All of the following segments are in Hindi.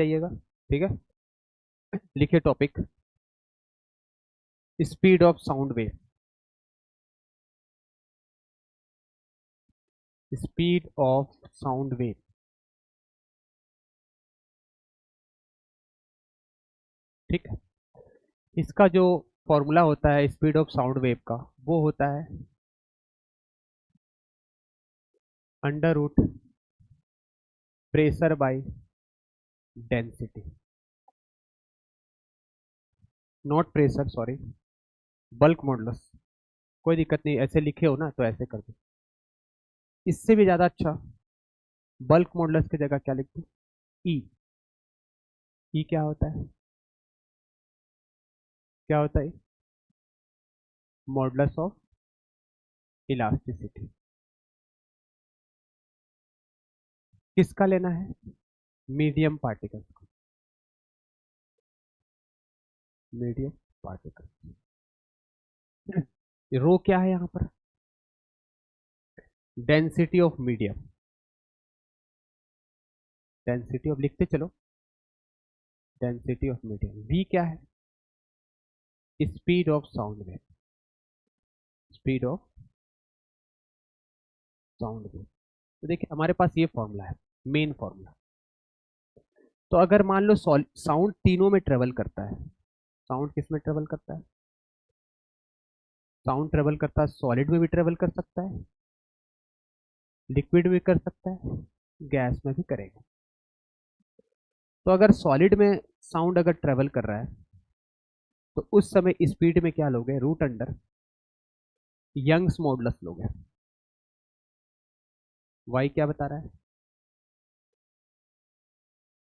जाइएगा, ठीक है। लिखिए topic, speed of sound wave. Speed of sound wave, ठीक है। इसका जो फॉर्मूला होता है स्पीड ऑफ साउंड वेव का, वो होता है under root pressure by density, not pressure, sorry, bulk modulus. कोई दिक्कत नहीं, ऐसे लिखे हो ना तो ऐसे कर दो। इससे भी ज्यादा अच्छा, बल्क मॉडुलस की जगह क्या लिख दो, ई। ई क्या होता है, क्या होता है? Modulus of elasticity. किसका लेना है? मीडियम पार्टिकल्स को, मीडियम पार्टिकल। रो क्या है यहां पर? Density of medium, density of, लिखते चलो, डेंसिटी ऑफ मीडियम। वी क्या है? Speed of sound wave, speed of sound wave. तो देखिए हमारे पास ये फॉर्मूला है, मेन फॉर्मूला। तो अगर मान लो साउंड तीनों में ट्रेवल करता है, साउंड किस में ट्रेवल करता है? साउंड ट्रेवल करता है, सॉलिड में भी ट्रेवल कर सकता है, लिक्विड में भी कर सकता है, गैस में भी करेगा। तो अगर सॉलिड में साउंड अगर ट्रेवल कर रहा है तो उस समय स्पीड में क्या लोगे? रूट अंडर यंग्स मॉडुलस लोगे। वाई क्या बता रहा है?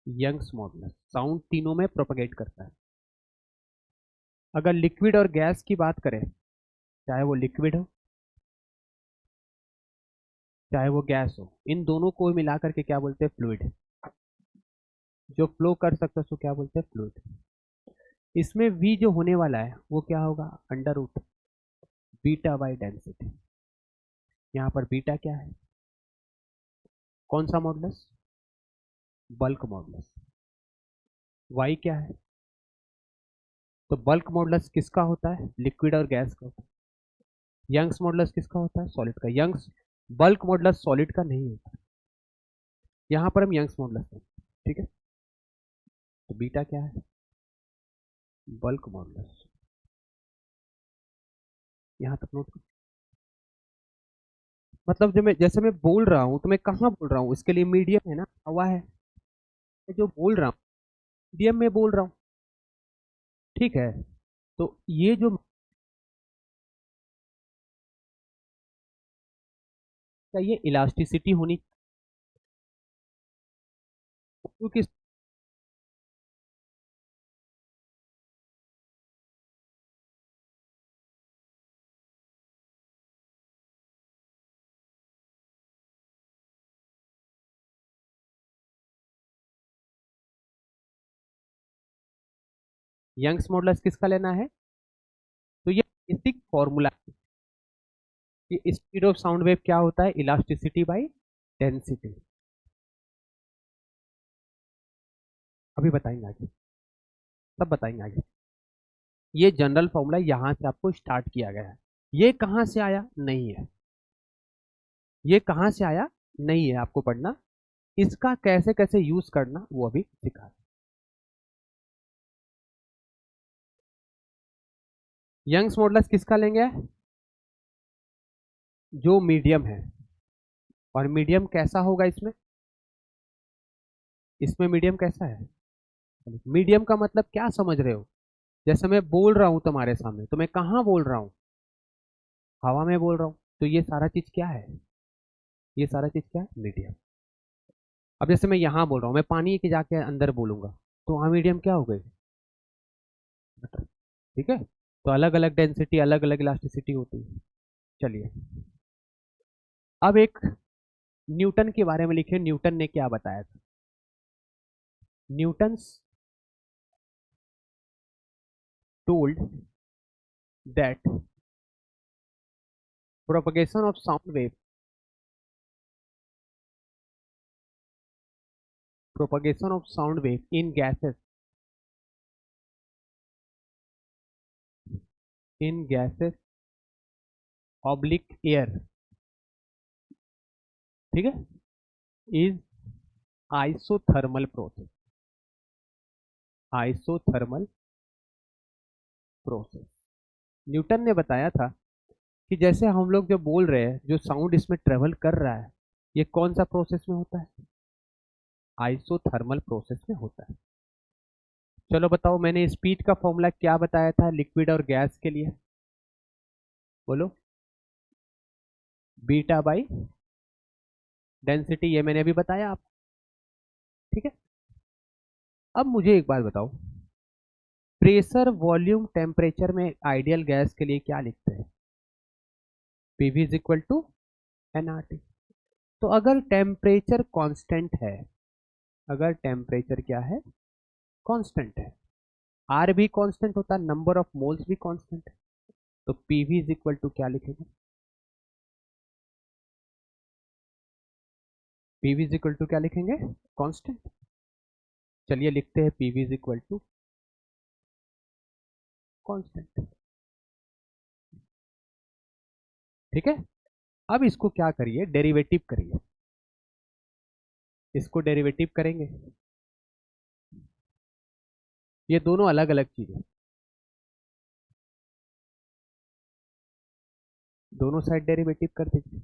Young's modulus. साउंड तीनों में प्रोपगेट करता है। अगर लिक्विड और गैस की बात करें, चाहे वो लिक्विड हो चाहे वो गैस हो, इन दोनों को मिला करके क्या बोलते हैं? फ्लूइड। जो फ्लो कर सकता है उसको क्या बोलते हैं? फ्लूइड। इसमें वी जो होने वाला है वो क्या होगा? Under root beta by density. यहाँ पर बीटा क्या है? कौन सा मॉडुलस? Bulk modulus. वाई क्या है? तो बल्क मॉडुलस किसका होता है? लिक्विड और गैस का होता है। यंग्स मॉडुलस किसका होता है? सॉलिड का। यंग्स, बल्क मॉडुलस सॉलिड का नहीं होता। यहाँ पर हम यंग्स मॉडुलस है, ठीक है। तो बीटा क्या है? Bulk modulus. यहाँ तक नोट करो। मतलब जो मैं, जैसे मैं बोल रहा हूँ तो मैं कहाँ बोल रहा हूँ? इसके लिए मीडियम है ना, हवा है। मैं जो बोल रहा हूँ मीडियम में बोल रहा हूँ, ठीक है। तो ये जो चाहिए इलास्टिसिटी होनी, क्योंकि यंग्स मॉडुलस किसका लेना है? तो ये बेसिक फॉर्मूला कि स्पीड ऑफ साउंड वेव क्या होता है? Elasticity by density. अभी बताएंगे आगे, सब बताएंगे आगे। ये जनरल फॉर्मूला यहां से आपको स्टार्ट किया गया है। ये कहां से आया? नहीं है। ये कहां से आया? नहीं है, आपको पढ़ना। इसका कैसे कैसे यूज करना वो अभी सिखा। यंग्स मॉडुलस किसका लेंगे? जो मीडियम है। और मीडियम कैसा होगा इसमें? इसमें मीडियम कैसा है? मीडियम का मतलब क्या समझ रहे हो? जैसे मैं बोल रहा हूं तुम्हारे सामने, तो मैं कहाँ बोल रहा हूँ? हवा में बोल रहा हूँ। तो ये सारा चीज क्या है? ये सारा चीज क्या है? मीडियम। अब जैसे मैं यहाँ बोल रहा हूँ, मैं पानी के जाके अंदर बोलूंगा, तो वहाँ मीडियम क्या हो गई? ठीक है। तो अलग अलग डेंसिटी, अलग अलग इलास्टिसिटी होती है। चलिए, अब एक न्यूटन के बारे में लिखिए। न्यूटन ने क्या बताया था? Newton's told that propagation of sound wave propagation of sound wave in gases oblique air, ठीक है, is isothermal process. Isothermal process. Newton ने बताया था कि जैसे हम लोग जो बोल रहे हैं, जो साउंड इसमें ट्रेवल कर रहा है, ये कौन सा प्रोसेस में होता है? आइसोथर्मल प्रोसेस में होता है। चलो बताओ, मैंने स्पीड का फॉर्मूला क्या बताया था लिक्विड और गैस के लिए? बोलो। बीटा बाई डेंसिटी, ये मैंने अभी बताया आप, ठीक है। अब मुझे एक बात बताओ, प्रेशर, वॉल्यूम, टेम्परेचर में आइडियल गैस के लिए क्या लिखते हैं? PV is equal to nRT. तो अगर टेम्परेचर कांस्टेंट है, अगर टेम्परेचर क्या है? कांस्टेंट है, आर भी कांस्टेंट होता है, नंबर ऑफ मोल्स भी कांस्टेंट है, तो पीवी इज इक्वल टू क्या लिखेंगे? पीवी इज इक्वल टू क्या लिखेंगे? कांस्टेंट। चलिए लिखते हैं PV is equal to constant, ठीक है। अब इसको क्या करिए, डेरिवेटिव करिए। इसको डेरिवेटिव करेंगे, ये दोनों अलग अलग चीजें, दोनों साइड डेरिवेटिव कर दीजिए।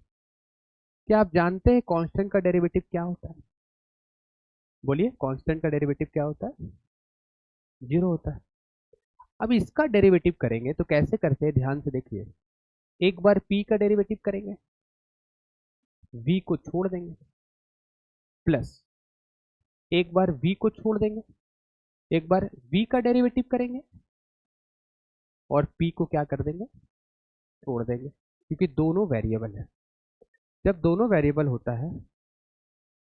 क्या आप जानते हैं कांस्टेंट का डेरिवेटिव क्या होता है? बोलिए, कांस्टेंट का डेरिवेटिव क्या होता है? जीरो होता है। अब इसका डेरिवेटिव करेंगे तो कैसे करते हैं, ध्यान से देखिए। एक बार p का डेरिवेटिव करेंगे, v को छोड़ देंगे, प्लस एक बार v को छोड़ देंगे, एक बार v का डेरिवेटिव करेंगे और p को क्या कर देंगे? छोड़ देंगे, क्योंकि दोनों वेरिएबल है। जब दोनों वेरिएबल होता है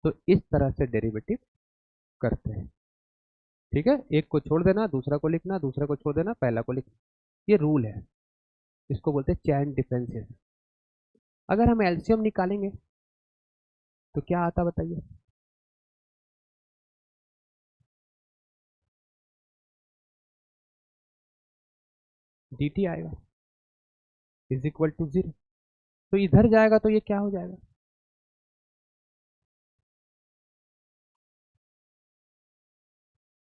तो इस तरह से डेरिवेटिव करते हैं, ठीक है। एक को छोड़ देना, दूसरा को लिखना, दूसरा को छोड़ देना, पहला को लिखना, ये रूल है, इसको बोलते हैं चैन डिफरेंशिएशन। अगर हम एलसीएम निकालेंगे तो क्या आता बताइए? dt आएगा इज इक्वल टू जीरो। तो इधर जाएगा तो ये क्या हो जाएगा?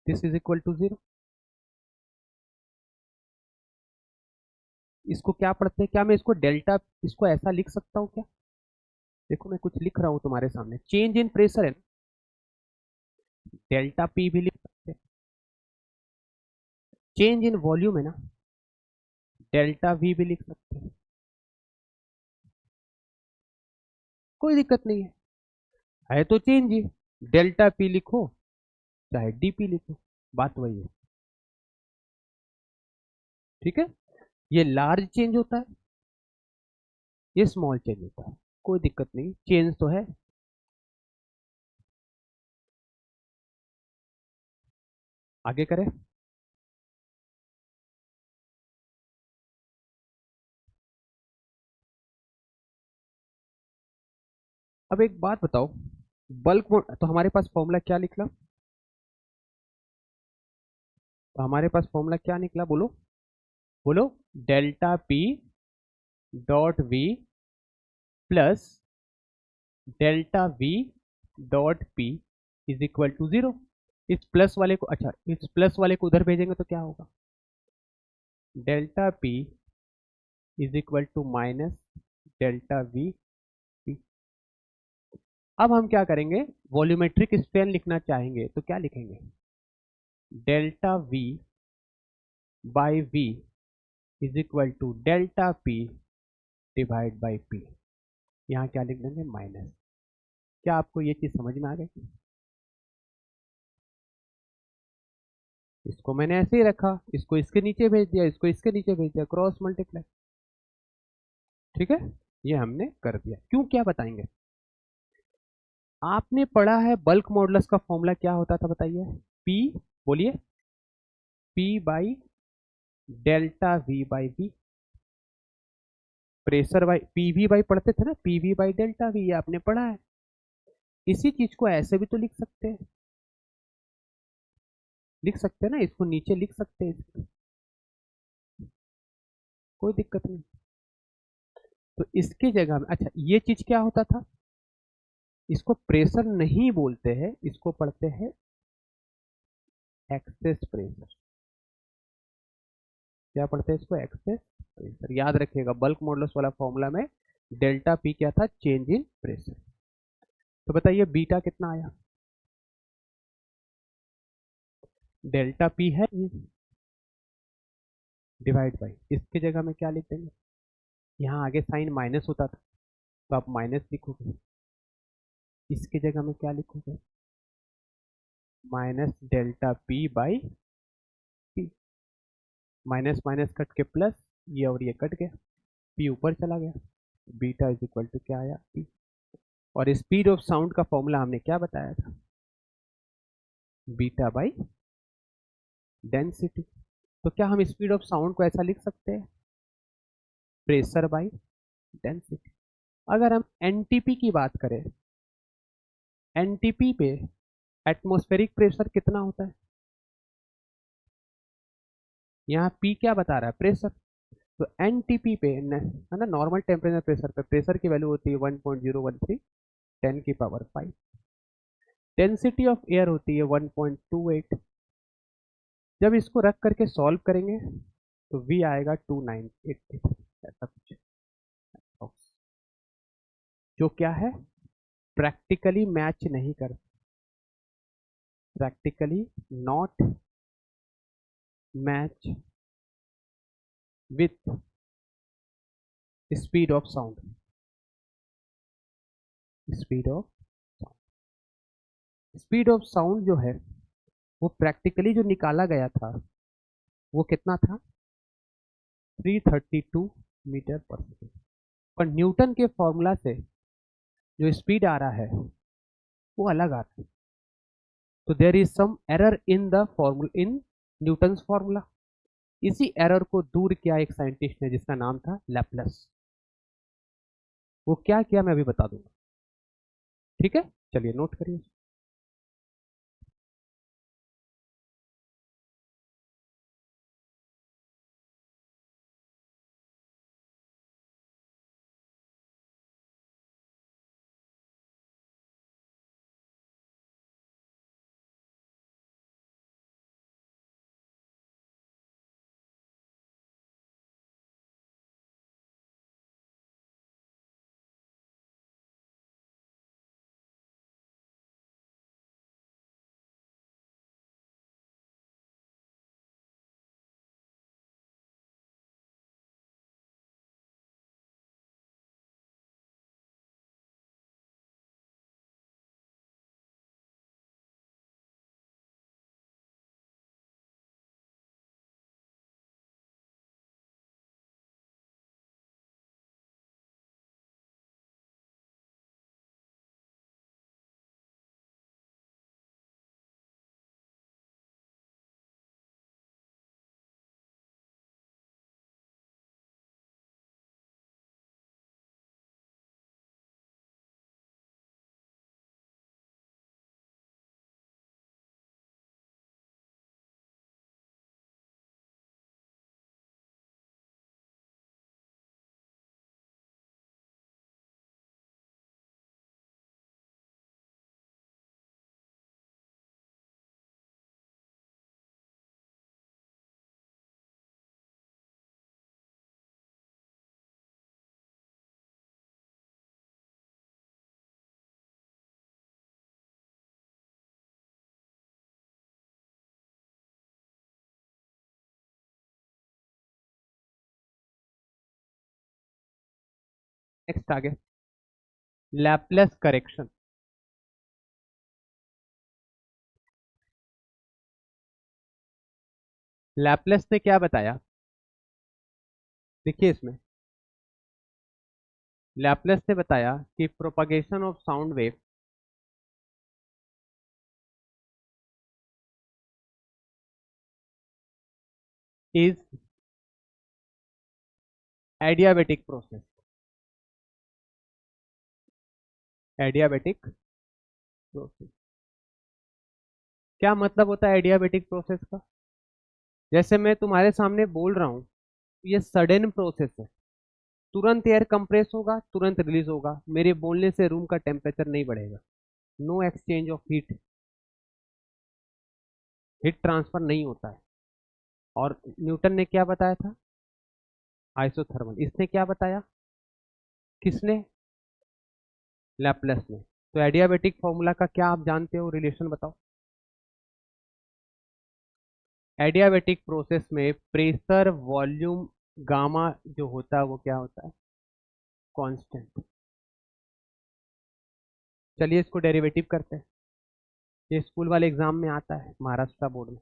This is equal to zero. इसको क्या पढ़ते हैं, क्या मैं इसको डेल्टा, इसको ऐसा लिख सकता हूँ क्या? देखो मैं कुछ लिख रहा हूँ तुम्हारे सामने, चेंज इन प्रेशर है, डेल्टा पी भी लिख सकते हैं। चेंज इन वॉल्यूम है ना, डेल्टा वी भी लिख सकते हैं, कोई दिक्कत नहीं है तो चेंज ही, डेल्टा पी लिखो चाहे डीपी लिखो, बात वही है, ठीक है। ये लार्ज चेंज होता है, ये स्मॉल चेंज होता है, कोई दिक्कत नहीं, चेंज तो है। आगे करें। अब एक बात बताओ, बल्क तो हमारे पास फॉर्मूला क्या निकला? तो हमारे पास फॉर्मूला क्या निकला, बोलो बोलो। Delta P dot V plus delta V dot P is equal to zero. इस प्लस वाले को, अच्छा, इस प्लस वाले को उधर भेजेंगे तो क्या होगा? Delta P is equal to minus delta V P. अब हम क्या करेंगे, वॉल्यूमेट्रिक स्ट्रेन लिखना चाहेंगे तो क्या लिखेंगे? Delta V by V is equal to delta P divide by P. यहाँ क्या लिख देंगे? माइनस। क्या आपको ये चीज समझ में आ गई? इसको मैंने ऐसे ही रखा, इसको इसके नीचे भेज दिया, इसको इसके नीचे भेज दिया, क्रॉस मल्टीप्लाई, ठीक है। ये हमने कर दिया, क्यों, क्या बताएंगे? आपने पढ़ा है बल्क मॉडुलस का फॉर्मूला क्या होता था बताइए? पी, बोलिए, P by delta V by V. Pressure by PV by पढ़ते थे ना, पीवी बाई डेल्टा वी, ये आपने पढ़ा है। इसी चीज को ऐसे भी तो लिख सकते हैं, लिख सकते हैं ना, इसको नीचे लिख सकते हैं इसको, कोई दिक्कत नहीं। तो इसकी जगह में, अच्छा ये चीज क्या होता था, इसको प्रेशर नहीं बोलते हैं, इसको पढ़ते हैं एक्सेस प्रेशर। क्या पढ़ते हैं इसको, एक्सेस प्रेशर। याद रखिएगा बल्क मॉडुलस वाला फॉर्मूला में डेल्टा पी क्या था, चेंज इन प्रेशर। तो बताइए बीटा कितना आया, डेल्टा पी है ये, डिवाइड बाई, इसकी जगह में क्या लिख देंगे, यहाँ आगे साइन माइनस होता था तो आप माइनस लिखोगे, इसकी जगह में क्या लिखोगे, minus delta P by P. Minus minus cut के प्लस, ये और ये कट गया, पी ऊपर चला गया, बीटा इज इक्वल टू क्या आया, पी। और स्पीड ऑफ साउंड का फॉर्मूला हमने क्या बताया था, बीटा बाई डेंसिटी। तो क्या हम स्पीड ऑफ साउंड को ऐसा लिख सकते हैं, प्रेशर बाई डेंसिटी। अगर हम एनटीपी की बात करें, एनटीपी पे एटमॉस्फेरिक प्रेशर कितना होता है, यहाँ पी क्या बता रहा है, प्रेशर। तो एनटीपी पे है ना, नॉर्मल टेम्परेचर प्रेशर पे प्रेशर की वैल्यू होती है 1.013 10 की पावर 5। डेंसिटी ऑफ एयर होती है 1.28। जब इसको रख करके सॉल्व करेंगे तो वी आएगा 2983, ऐसा कुछ, जो क्या है, प्रैक्टिकली मैच नहीं कर, practically not match with speed of sound, speed of speed of sound जो है वो प्रैक्टिकली जो निकाला गया था वो कितना था, 332 मीटर पर सेकेंड। पर न्यूटन के फॉर्मूला से जो स्पीड आ रहा है वो अलग आ रहा है। तो there is some error in the formula, in Newton's formula. इसी एरर को दूर किया एक साइंटिस्ट ने जिसका नाम था लैपलेस। वो क्या किया मैं अभी बता दूंगा, ठीक है, चलिए नोट करिए। नेक्स्ट आगे, लैपलेस करेक्शन। लैपलेस ने क्या बताया, देखिए इसमें लैपलेस ने बताया कि propagation of sound wave is adiabatic process, adiabatic process. क्या मतलब होता है एडियाबेटिक प्रोसेस का? जैसे मैं तुम्हारे सामने बोल रहा हूँ, ये सडन प्रोसेस है, तुरंत एयर कंप्रेस होगा, तुरंत रिलीज होगा, मेरे बोलने से रूम का टेम्परेचर नहीं बढ़ेगा, no exchange of heat, heat transfer नहीं होता है। और न्यूटन ने क्या बताया था? आइसोथर्मल। इसने क्या बताया? किसने? लैपलेस ने। तो एडियाबेटिक फॉर्मूला का क्या आप जानते हो, रिलेशन बताओ। एडियाबेटिक प्रोसेस में प्रेशर वॉल्यूम गामा जो होता है वो क्या होता है? कांस्टेंट। चलिए इसको डेरिवेटिव करते हैं, ये स्कूल वाले एग्जाम में आता है, महाराष्ट्र बोर्ड में।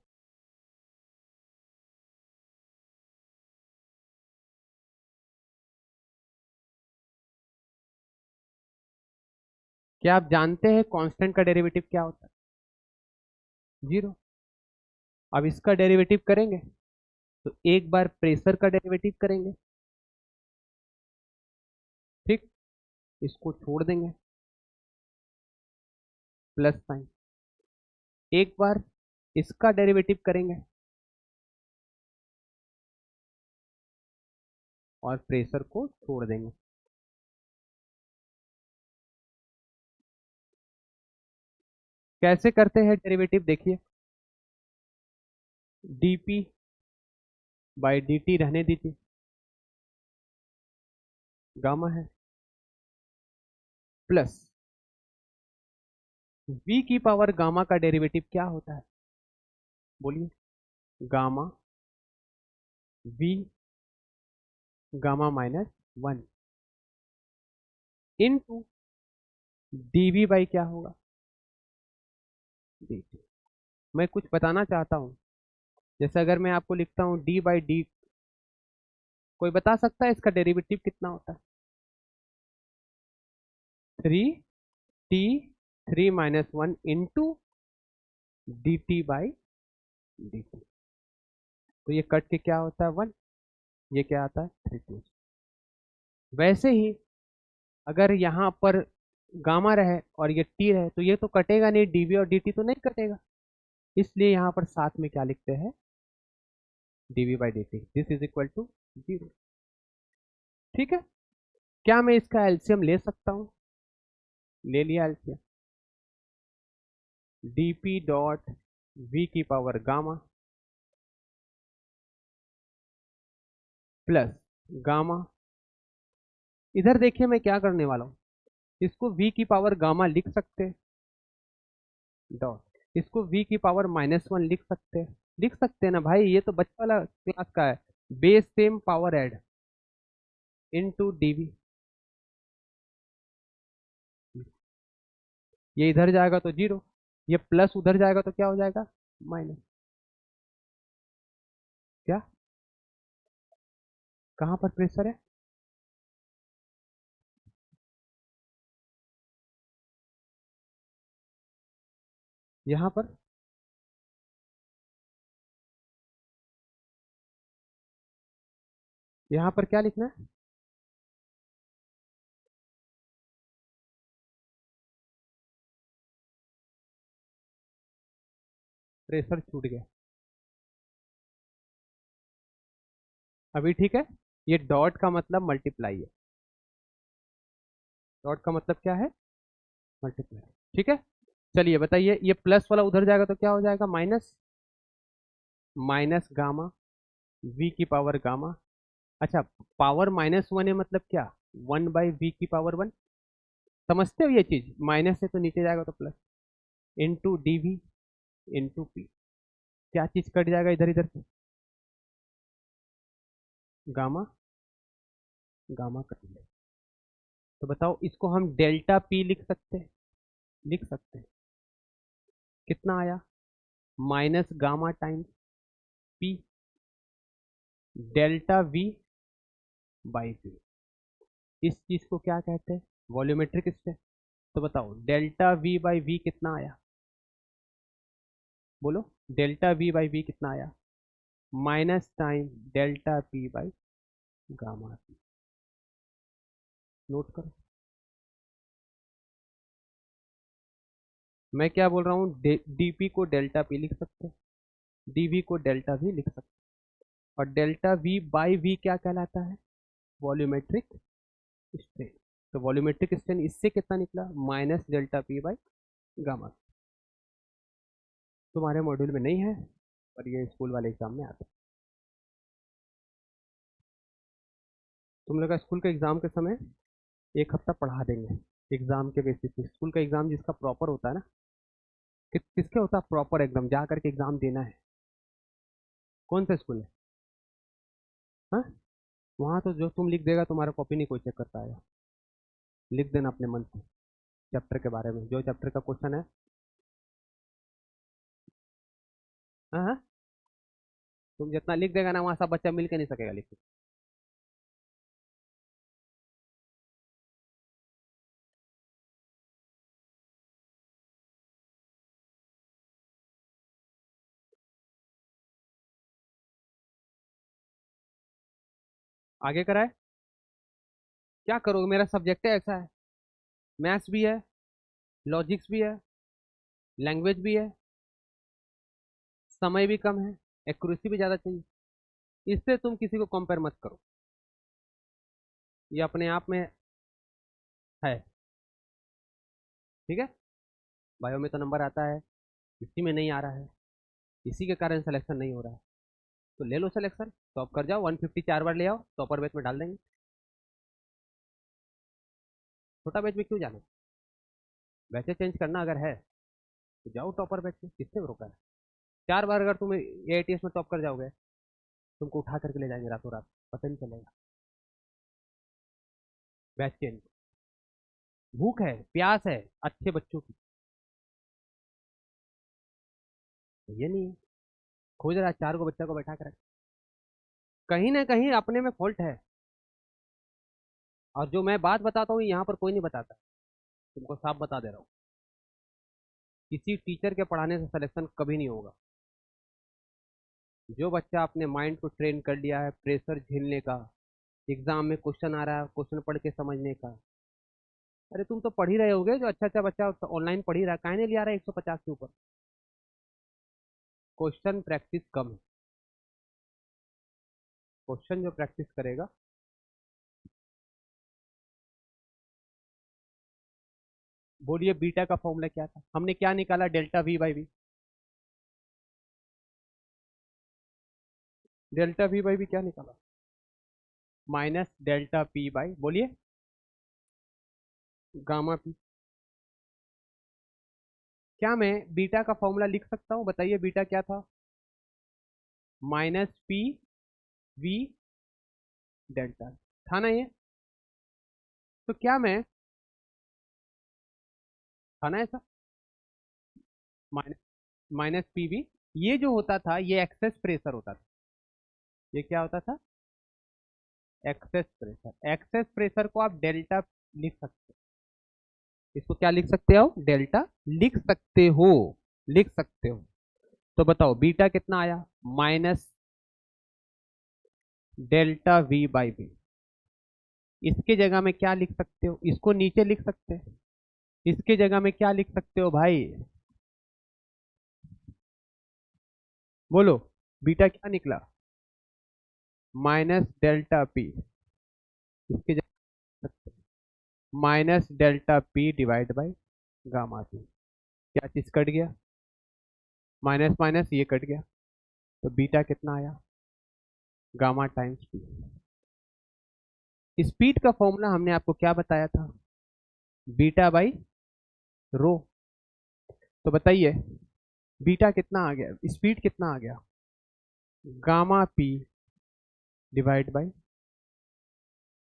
क्या आप जानते हैं कांस्टेंट का डेरिवेटिव क्या होता है? जीरो। अब इसका डेरिवेटिव करेंगे तो एक बार प्रेशर का डेरिवेटिव करेंगे, ठीक, इसको छोड़ देंगे, प्लस साइन। एक बार इसका डेरिवेटिव करेंगे और प्रेशर को छोड़ देंगे। कैसे करते हैं डेरिवेटिव, देखिए, dp बाई dt रहने दीजिए, गामा है, प्लस v की पावर गामा का डेरिवेटिव क्या होता है? बोलिए। Gamma v gamma minus 1 into dv by क्या होगा? dt। मैं कुछ बताना चाहता हूं, जैसे अगर मैं आपको लिखता हूं d बाई डी, कोई बता सकता है इसका डेरिवेटिव कितना होता है? 3t3 - 1 into dt by dt। तो ये कट के क्या होता है? 1। ये क्या आता है? 3t। वैसे ही अगर यहाँ पर गामा रहे और ये टी रहे तो ये तो कटेगा नहीं, डीवी और dt तो नहीं कटेगा, इसलिए यहाँ पर साथ में क्या लिखते हैं? dv by dt, this is equal to 0। ठीक है। क्या मैं इसका एलसीएम ले सकता हूँ? ले लिया एलसीएम। dp डॉट v की पावर गामा प्लस गामा, इधर देखिए मैं क्या करने वाला हूँ, इसको v की पावर गामा लिख सकते हैं, डॉट इसको v की पावर -1 लिख सकते हैं, लिख सकते हैं ना भाई, ये तो बच्चा वाला क्लास का है। Base same power add into DV, ये इधर जाएगा तो 0, ये प्लस उधर जाएगा तो क्या हो जाएगा? माइनस। क्या? कहां पर प्रेशर है? यहां पर। यहां पर क्या लिखना है? प्रेशर छूट गया। अभी ठीक है। ये डॉट का मतलब मल्टीप्लाई है, डॉट का मतलब क्या है? मल्टीप्लाई। ठीक है। चलिए बताइए, ये प्लस वाला उधर जाएगा तो क्या हो जाएगा? माइनस, माइनस गामा v की पावर गामा। अच्छा, पावर -1 है मतलब क्या? 1/v की पावर 1। समझते हो ये चीज? माइनस से तो नीचे जाएगा तो plus, into D V into P. क्या चीज कट जाएगा इधर इधर से? गामा, गामा कट जाएगा। तो बताओ, इसको हम डेल्टा पी लिख सकते हैं? लिख सकते हैं। कितना आया? Minus gamma times P delta V by P. इस चीज को क्या कहते हैं? Volumetric step. तो बताओ डेल्टा वी बाई वी कितना आया? बोलो, डेल्टा वी बाई वी कितना आया? Minus time delta P by gamma P. Note करो। मैं क्या बोल रहा हूँ, dp को डेल्टा पी लिख सकते हैं, dv को डेल्टा वी लिख सकते हैं, और डेल्टा वी बाई वी क्या कहलाता है, वॉल्यूमेट्रिक स्ट्रेन। तो वॉल्यूमेट्रिक स्ट्रेन इससे कितना निकला, minus delta P by gamma. तुम्हारे मॉड्यूल में नहीं है और ये स्कूल वाले एग्जाम में आता है। तुम लोग का स्कूल के एग्जाम के समय एक हफ्ता पढ़ा देंगे एग्जाम के बेसिस पे। स्कूल का एग्जाम जिसका प्रॉपर होता है ना, किसके होता है प्रॉपर, एकदम जा करके एग्जाम देना है। कौन सा स्कूल है? हाँ, वहाँ तो जो तुम लिख देगा तुम्हारा कॉपी नहीं कोई चेक कर पाएगा। लिख देना अपने मन से चैप्टर के बारे में, जो चैप्टर का क्वेश्चन है। हाँ हाँ, तुम जितना लिख देगा ना वहाँ सब बच्चा मिल के नहीं सकेगा लिख। आगे कराए, क्या करोगे, मेरा सब्जेक्ट है ऐसा है। मैथ्स भी है, लॉजिक्स भी है, लैंग्वेज भी है, समय भी कम है, एक्यूरेसी भी ज़्यादा चाहिए। इससे तुम किसी को कंपेयर मत करो, ये अपने आप में है। ठीक है, बायो में तो नंबर आता है, इसी में नहीं आ रहा है, इसी के कारण सिलेक्शन नहीं हो रहा है। तो ले लो सिलेक्शन, टॉप कर जाओ, 150 4 बार ले आओ, टॉपर बैच में डाल देंगे। छोटा बैच में क्यों जाना, बैचें चेंज करना अगर है तो जाओ टॉपर बैच में, किसने रोका है। 4 बार अगर तुम AITS में टॉप कर जाओगे, तुमको उठा करके ले जाएंगे रातों रात, पता नहीं चलेगा। बैच चेंज, भूख है प्यास है अच्छे बच्चों की, ये नहीं है। खोज रहा है 4 को बच्चा को बैठा कर, कहीं ना कहीं अपने में फॉल्ट है। और जो मैं बात बताता हूँ यहाँ पर कोई नहीं बताता, तुमको साफ बता दे रहा हूँ, किसी टीचर के पढ़ाने से सिलेक्शन कभी नहीं होगा। जो बच्चा अपने माइंड को ट्रेन कर लिया है प्रेशर झेलने का, एग्जाम में क्वेश्चन आ रहा है क्वेश्चन पढ़ के समझने का। अरे तुम तो पढ़ ही रहे होगे, जो अच्छा अच्छा बच्चा ऑनलाइन पढ़ ही रहा है, काहे नहीं लिया रहा है 150 के ऊपर। क्वेश्चन प्रैक्टिस कम है, क्वेश्चन जो प्रैक्टिस करेगा। बोलिए बीटा का फॉर्मूला क्या था, हमने क्या निकाला, delta V by V. Delta V by V क्या निकाला, माइनस डेल्टा पी बाई, बोलिए, गामा पी। क्या मैं बीटा का फॉर्मूला लिख सकता हूँ, बताइए बीटा क्या था, माइनस पी वी डेल्टा, था ना ये। तो क्या मैं, था ना ऐसा, माइनस माइनस पी वी, ये जो होता था ये एक्सेस प्रेशर होता था। ये क्या होता था, एक्सेस प्रेशर। एक्सेस प्रेशर को आप डेल्टा लिख सकते हो, इसको क्या लिख सकते हो, डेल्टा लिख सकते हो, लिख सकते हो। तो बताओ बीटा कितना आया, minus delta V by V. इसके जगह में क्या लिख सकते हो, इसको नीचे लिख सकते हैं, इसके जगह में क्या लिख सकते हो भाई, बोलो, बीटा क्या निकला, माइनस डेल्टा पी, इसके जगह minus delta P divide by gamma T. क्या चीज कट गया, माइनस माइनस ये कट गया, तो बीटा कितना आया, गामा टाइम्स पी। स्पीड का फॉर्मूला हमने आपको क्या बताया था, बीटा बाई रो। तो बताइए बीटा कितना आ गया, स्पीड कितना आ गया, gamma P divide by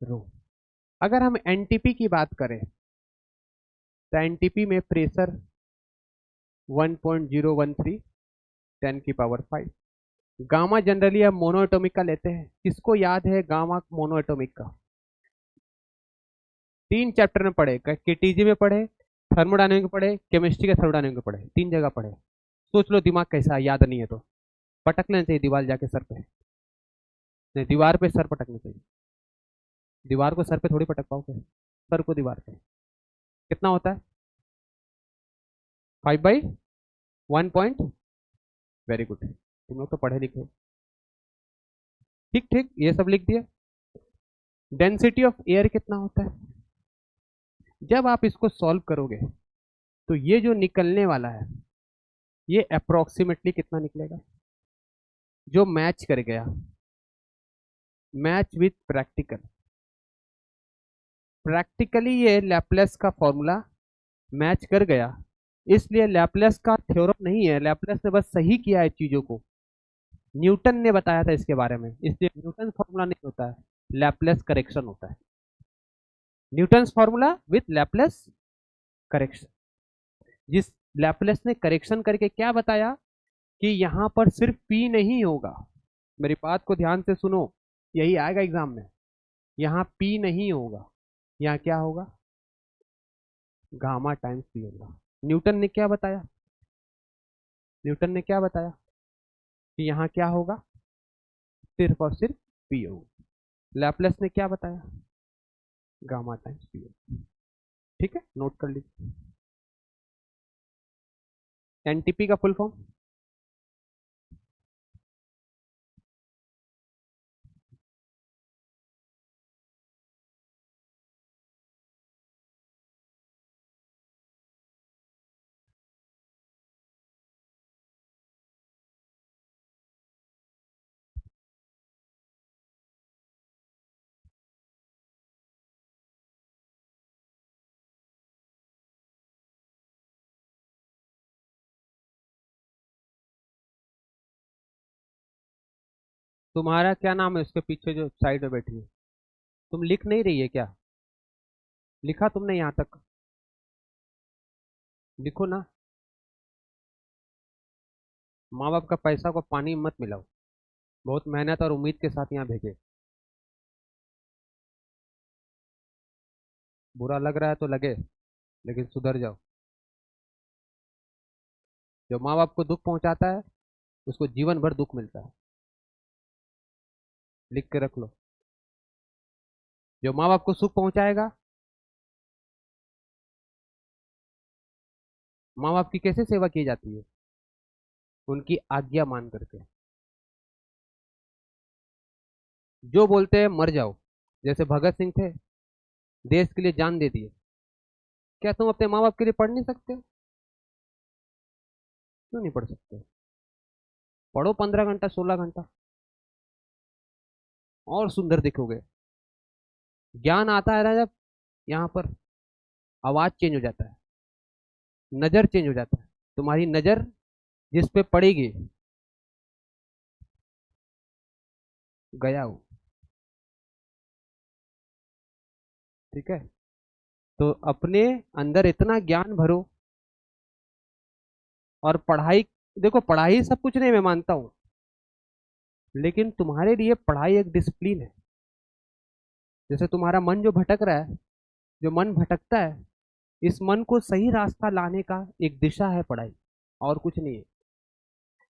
rho. अगर हम एनटीपी की बात करें तो एनटीपी में प्रेशर 1.013 10 की पावर 5। गामा जनरली हम मोनोएटॉमिक का लेते हैं, किसको याद है गामा मोनोएटॉमिक का, 3 चैप्टर में पढ़े, केटीजी में पढ़े, थर्मोडायनेमिक में पढ़े, केमिस्ट्री के थर्मोडायनेमिक में पढ़े, 3 जगह पढ़े। सोच लो दिमाग कैसा है, याद नहीं है तो पटक लेना चाहिए दीवार जाके सर पे, नहीं दीवार पे सर पटकना चाहिए, दीवार को सर पे थोड़ी पटक पाओगे, सर को दीवार पे। कितना होता है, 5/1 वेरी गुड, तुम लोग तो पढ़े लिखे हो। ठीक ठीक, ये सब लिख दिया। डेंसिटी ऑफ एयर कितना होता है? जब आप इसको सॉल्व करोगे तो ये जो निकलने वाला है ये अप्रोक्सीमेटली कितना निकलेगा, जो मैच कर गया, मैच विथ प्रैक्टिकल। प्रैक्टिकली ये लैपलेस का फॉर्मूला मैच कर गया, इसलिए लैपलेस का थ्योरम नहीं है, लैपलेस ने बस सही किया है चीजों को। न्यूटन ने बताया था इसके बारे में, इसलिए न्यूटन फॉर्मूला नहीं होता है, लैपलेस करेक्शन होता है। Newton formula with Laplace correction. जिस लैपलेस ने करेक्शन करके क्या बताया कि यहां पर सिर्फ पी नहीं होगा, मेरी बात को ध्यान से सुनो, यही आएगा एग्जाम में। यहां पी नहीं होगा, यहाँ क्या होगा, गामा टाइम्स पी होगा। न्यूटन ने क्या बताया, न्यूटन ने क्या बताया कि यहाँ क्या होगा, सिर्फ और सिर्फ पी होगा। लैपलेस ने क्या बताया, गामा टाइम्स पी होगा। ठीक है, नोट कर लीजिए। एनटीपी का फुल फॉर्म, तुम्हारा क्या नाम है उसके पीछे जो साइड में बैठी है, तुम लिख नहीं रही है क्या? लिखा तुमने यहाँ तक? लिखो ना। माँ बाप का पैसा को पानी में मत मिलाओ, बहुत मेहनत और उम्मीद के साथ यहाँ भेजे। बुरा लग रहा है तो लगे, लेकिन सुधर जाओ। जो माँ बाप को दुख पहुंचाता है उसको जीवन भर दुख मिलता है, लिख के रख लो। जो माँ बाप को सुख पहुंचाएगा, माँ बाप की कैसे सेवा की जाती है, उनकी आज्ञा मान करके। जो बोलते हैं मर जाओ, जैसे भगत सिंह थे, देश के लिए जान दे दिए, क्या तुम अपने माँ बाप के लिए पढ़ नहीं सकते? क्यों नहीं पढ़ सकते? पढ़ो 15 घंटा 16 घंटा, और सुंदर दिखोगे। ज्ञान आता है ना जब, यहाँ पर आवाज चेंज हो जाता है, नजर चेंज हो जाता है। तुम्हारी नजर जिस पे पड़ेगी, गया हो। ठीक है, तो अपने अंदर इतना ज्ञान भरो। और पढ़ाई, देखो पढ़ाई सब कुछ नहीं, मैं मानता हूं, लेकिन तुम्हारे लिए पढ़ाई एक डिसिप्लिन है। जैसे तुम्हारा मन जो भटक रहा है, जो मन भटकता है, इस मन को सही रास्ता लाने का एक दिशा है पढ़ाई, और कुछ नहीं है।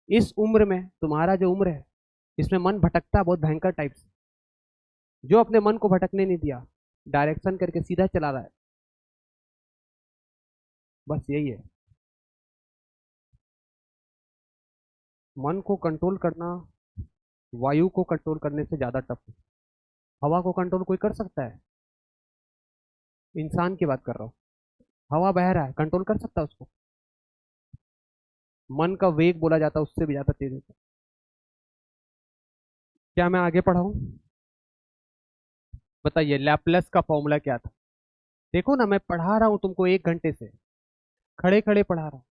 इस उम्र में, तुम्हारा जो उम्र है, इसमें मन भटकता है बहुत भयंकर टाइप से। जो अपने मन को भटकने नहीं दिया, डायरेक्शन करके सीधा चला रहा है, बस यही है। मन को कंट्रोल करना वायु को कंट्रोल करने से ज्यादा टफ है। हवा को कंट्रोल कोई कर सकता है? इंसान की बात कर रहा हूँ। हवा बह रहा है, कंट्रोल कर सकता है उसको? मन का वेग बोला जाता है उससे भी ज्यादा तेज होता है। क्या मैं आगे पढ़ाऊं? बताइए, लैपलेस का फॉर्मूला क्या था? देखो ना, मैं पढ़ा रहा हूं तुमको 1 घंटे से, खड़े खड़े पढ़ा रहा हूं,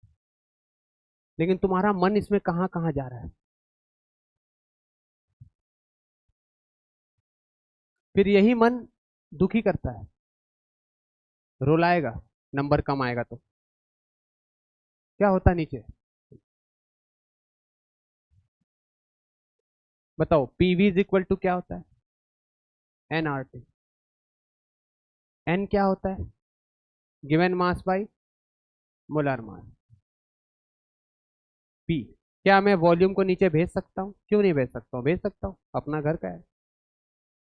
लेकिन तुम्हारा मन इसमें कहां कहां जा रहा है। फिर यही मन दुखी करता है, रुलाएगा, नंबर कम आएगा तो क्या होता है नीचे? बताओ, पीवी इज इक्वल टू क्या होता है? एनआरटी। एन क्या होता है? Given mass by molar mass. P, क्या मैं वॉल्यूम को नीचे भेज सकता हूँ? क्यों नहीं भेज सकता हूँ, भेज सकता हूँ, अपना घर का है।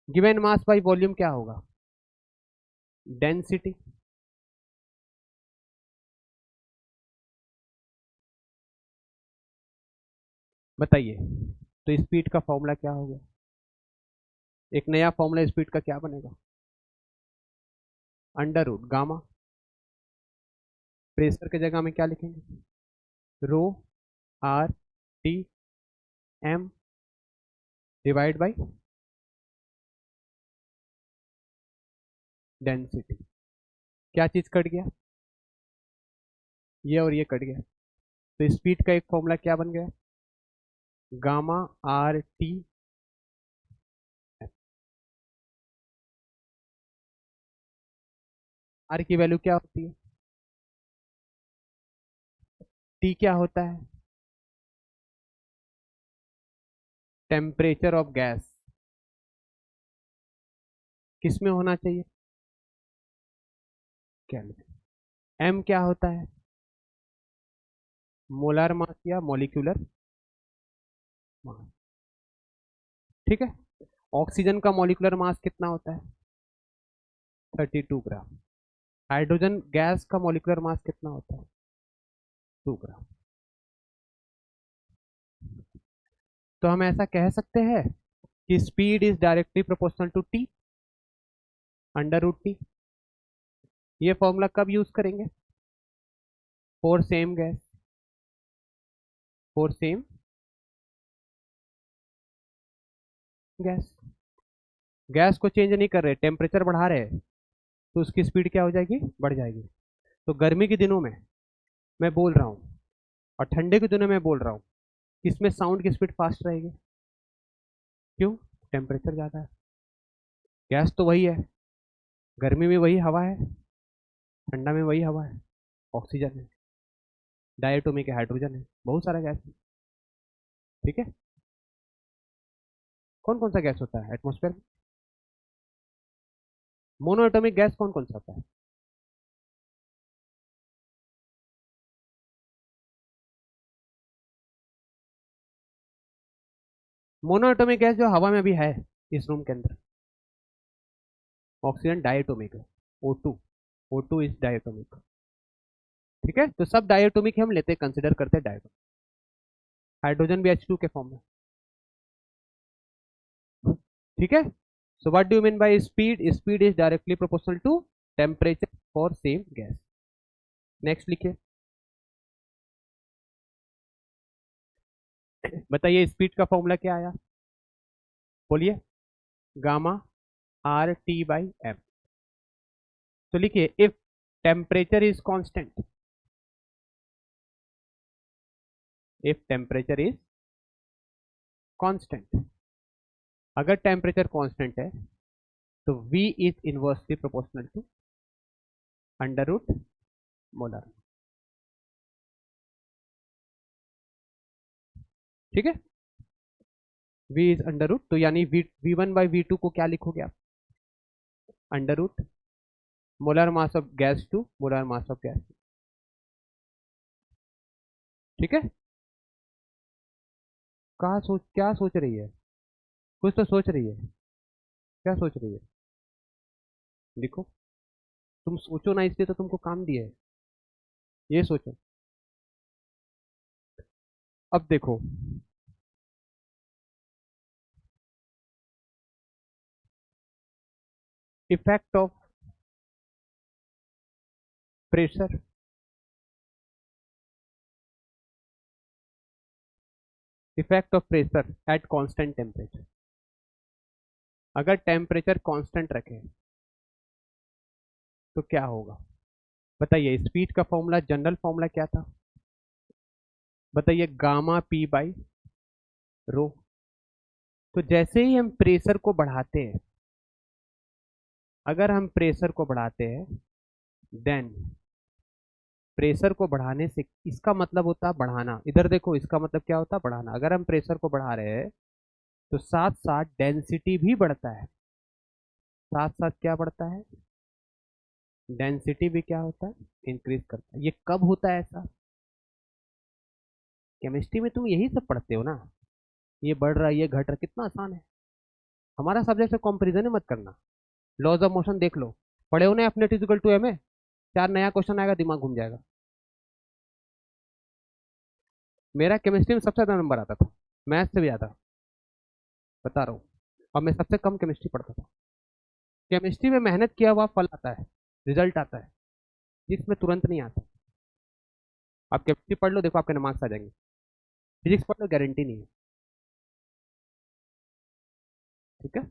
गिवन मास बाई वॉल्यूम क्या होगा? डेंसिटी। बताइए, तो स्पीड का फॉर्मूला क्या हो गया? एक नया फॉर्मूला स्पीड का क्या बनेगा? Under root gamma. प्रेशर की जगह में क्या लिखेंगे? Rho R T M divide by density. क्या चीज कट गया? ये और ये कट गया। तो स्पीड का एक फॉर्मूला क्या बन गया? Gamma R T. आर की वैल्यू क्या होती है? टी क्या होता है? Temperature of gas. किस में होना चाहिए? केल्विन। एम क्या होता है? मोलार मास या मॉलिक्यूलर मास। ठीक है। ऑक्सीजन का मॉलिक्यूलर मास कितना होता है? 32 ग्राम। हाइड्रोजन गैस का मॉलिक्यूलर मास कितना होता है? 2 ग्राम। तो हम ऐसा कह सकते हैं कि speed is directly proportional to T, under root T. ये फॉर्मूला कब यूज करेंगे? For same gas. For same gas. Gas को चेंज नहीं कर रहे, टेम्परेचर बढ़ा रहे हैं, तो उसकी स्पीड क्या हो जाएगी? बढ़ जाएगी। तो गर्मी के दिनों में मैं बोल रहा हूँ और ठंडे के दिनों में बोल रहा हूँ, किसमें साउंड की स्पीड फास्ट रहेगी? क्यों? टेम्परेचर ज़्यादा है। गैस तो वही है, गर्मी में वही हवा है, ठंडा में वही हवा है, ऑक्सीजन है, डायटोमिक है, हाइड्रोजन है, बहुत सारा गैस है। ठीक है। कौन कौन सा गैस होता है एटमॉस्फेयर में? मोनोएटॉमिक गैस कौन कौन सा होता है? मोनोएटॉमिक गैस जो हवा में भी है इस रूम के अंदर, ऑक्सीजन डायटोमिक है, O2। O2 is diatomic. ठीक है, तो सब डायटोमिक हम लेते कंसिडर करते हैं डायटोमिक। हाइड्रोजन भी H2 के फॉर्म में। ठीक है। So what do you mean by speed? Speed is directly proportional to temperature for same gas. Next लिखिए। बताइए स्पीड का फॉर्मूला क्या आया? बोलिए। Gamma R T by M. तो लिखिए, if temperature is constant, if temperature is constant, अगर टेम्परेचर कांस्टेंट है तो V is inversely proportional to under root molar. ठीक है। V इज अंडर रूट, तो यानी V1 बाई V2 को क्या लिखोगे आप? Under root molar mass of gas to molar mass of gas. ठीक है। क्या सोच रही है? कुछ तो सोच रही है। क्या सोच रही है? लिखो। तुम सोचो ना, इसलिए तो तुमको काम दिया है। ये सोचो। अब देखो, effect of pressure, effect of pressure at constant temperature. अगर टेम्परेचर कांस्टेंट रखें तो क्या होगा? बताइए, स्पीड का फॉर्मूला, जनरल फॉर्मूला क्या था? बताइए, गामा पी बाई रो। तो जैसे ही हम प्रेशर को बढ़ाते हैं, अगर हम प्रेशर को बढ़ाते हैं, देन प्रेशर को बढ़ाने से इसका मतलब होता है बढ़ाना। इधर देखो, इसका मतलब क्या होता है? बढ़ाना। अगर हम प्रेशर को बढ़ा रहे हैं तो साथ साथ डेंसिटी भी बढ़ता है। साथ साथ क्या बढ़ता है? डेंसिटी भी क्या होता है? इंक्रीज करता है। ये कब होता है ऐसा? केमिस्ट्री में तुम यही सब पढ़ते हो ना, ये बढ़ रहा है, ये घट रहा है, कितना आसान है। हमारा सब्जेक्ट से कंपेरिजन मत करना। लॉज ऑफ मोशन देख लो, पढ़े हो ना अपने इक्वल टू एम ए। चार नया क्वेश्चन आएगा, दिमाग घूम जाएगा। मेरा केमिस्ट्री में सबसे ज्यादा नंबर आता था। मैथ से भी ज़्यादा, बता रहा हूँ। और मैं सबसे कम केमिस्ट्री पढ़ता था। केमिस्ट्री में मेहनत किया हुआ फल आता है, रिजल्ट आता है, जिसमें तुरंत नहीं आता। आप केमिस्ट्री पढ़ लो, देखो आपके मार्क्स आ जाएंगे। फिजिक्स पढ़ लो, गारंटी नहीं है। ठीक है,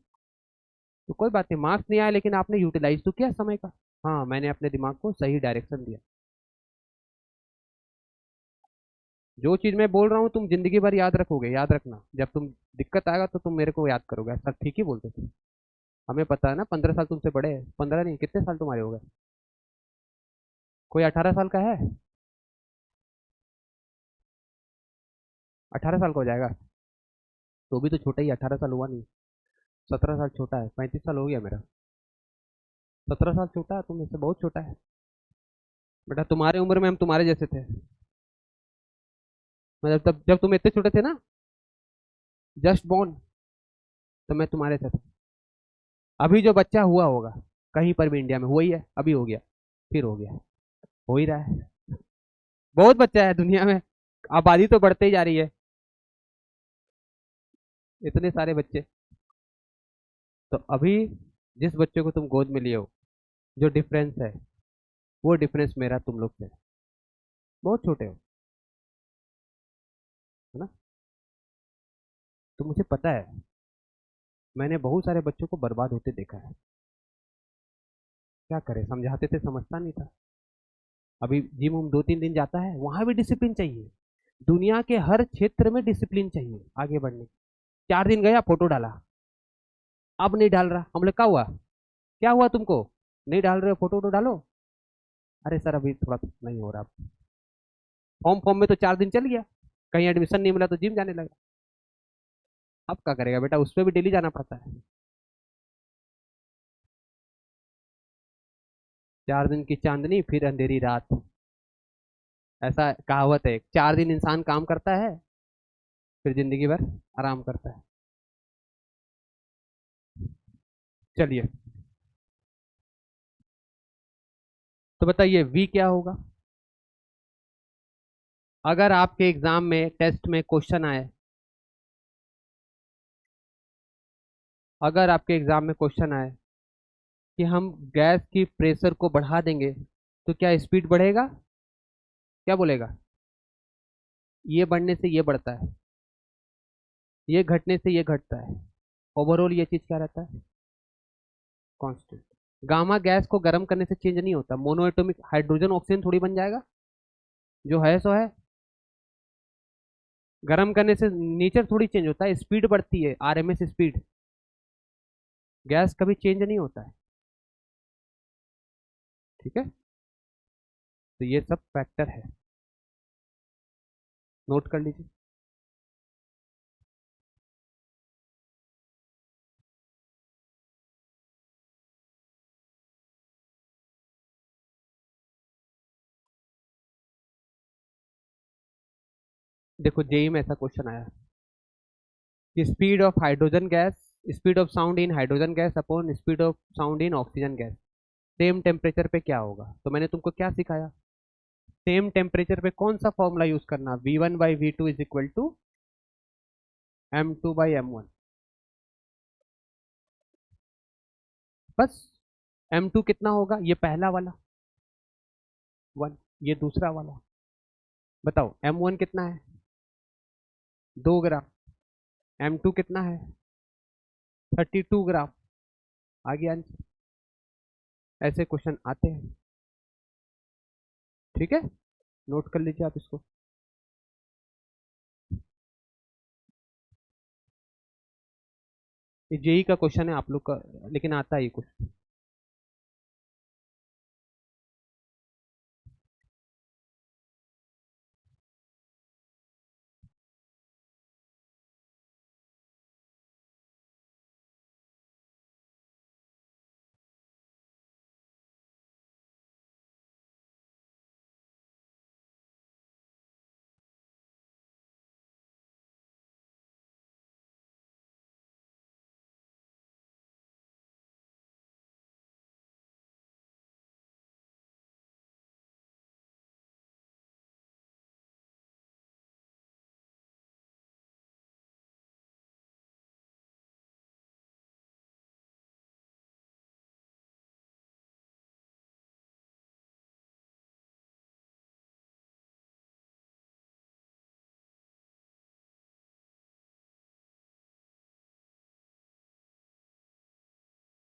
तो कोई बात नहीं, मार्क्स नहीं आया लेकिन आपने यूटिलाइज तो किया समय का। हाँ, मैंने अपने दिमाग को सही डायरेक्शन दिया। जो चीज मैं बोल रहा हूँ तुम जिंदगी भर याद रखोगे, याद रखना, जब तुम दिक्कत आएगा तो तुम मेरे को याद करोगे, सर ठीक ही बोलते थे। हमें पता है ना, 15 साल तुमसे बड़े हैं, 15 नहीं, कितने साल तुम्हारे हो गए? कोई 18 साल का है? 18 साल का हो जाएगा? तो भी तो छोटा ही, 18 साल हुआ नहीं। 17 साल छोटा है, 35 साल हो गया मेरा। 17 साल छोटा है, तुम इससे बहुत छोटा है। बेटा तुम्हारे उम्र में हम तुम्हारे जैसे थे। मतलब तब जब तुम इतने छोटे थे ना, जस्ट बॉर्न, तो मैं तुम्हारे थे। अभी जो बच्चा हुआ होगा कहीं पर भी इंडिया में, हुआ ही है, अभी हो गया, फिर हो गया, हो ही रहा है। बहुत बच्चा है दुनिया में, आबादी तो बढ़ते ही जा रही है, इतने सारे बच्चे। तो अभी जिस बच्चे को तुम गोद में लिए हो, जो डिफरेंस है, वो डिफरेंस मेरा तुम लोग से है। बहुत छोटे हो, है ना? तो मुझे पता है, मैंने बहुत सारे बच्चों को बर्बाद होते देखा है। क्या करें, समझाते थे समझता नहीं था। अभी जिम हम 2-3 दिन जाता है, वहां भी डिसिप्लिन चाहिए। दुनिया के हर क्षेत्र में डिसिप्लिन चाहिए आगे बढ़ने। 4 दिन गया, फोटो डाला, अब नहीं डाल रहा। हम लोग क्या हुआ, क्या हुआ तुमको, नहीं डाल रहे हो फोटो, तो डालो। अरे सर अभी थोड़ा नहीं हो रहा। फॉर्म फॉर्म में तो 4 दिन चल गया, कहीं एडमिशन नहीं मिला तो जिम जाने लगा। अब क्या करेगा बेटा, उस पर भी डेली जाना पड़ता है। 4 दिन की चांदनी फिर अंधेरी रात, ऐसा कहावत है। 4 दिन इंसान काम करता है, फिर जिंदगी भर आराम करता है। चलिए, तो बताइए वी क्या होगा? अगर आपके एग्जाम में टेस्ट में क्वेश्चन आए, अगर आपके एग्जाम में क्वेश्चन आए कि हम गैस की प्रेशर को बढ़ा देंगे तो क्या स्पीड बढ़ेगा? क्या बोलेगा? ये बढ़ने से ये बढ़ता है, ये घटने से ये घटता है, ओवरऑल ये चीज क्या रहता है? कांस्टेंट। गामा गैस को गर्म करने से चेंज नहीं होता, मोनोएटॉमिक हाइड्रोजन ऑक्सीजन थोड़ी बन जाएगा, जो है सो है। गर्म करने से नेचर थोड़ी चेंज होता है, स्पीड बढ़ती है, आरएमएस स्पीड। गैस कभी चेंज नहीं होता है। ठीक है, तो ये सब फैक्टर है, नोट कर लीजिए। देखो जेई में ऐसा क्वेश्चन आया कि speed of hydrogen gas, speed of sound in hydrogen gas upon speed of sound in oxygen gas, same temperature पे क्या होगा? तो मैंने तुमको क्या सिखाया? सेम टेम्परेचर पे कौन सा फॉर्मूला यूज करना, V1/V2 is equal to M2/M1। बस, M2 कितना होगा, ये पहला वाला 1, ये दूसरा वाला। बताओ M1 कितना है? 2 ग्राम। M2 कितना है? 32 ग्राम। आ गया आंसर। ऐसे क्वेश्चन आते हैं। ठीक है, नोट कर लीजिए आप इसको। ये जेई का क्वेश्चन है आप लोग का, लेकिन आता है ये कुछ।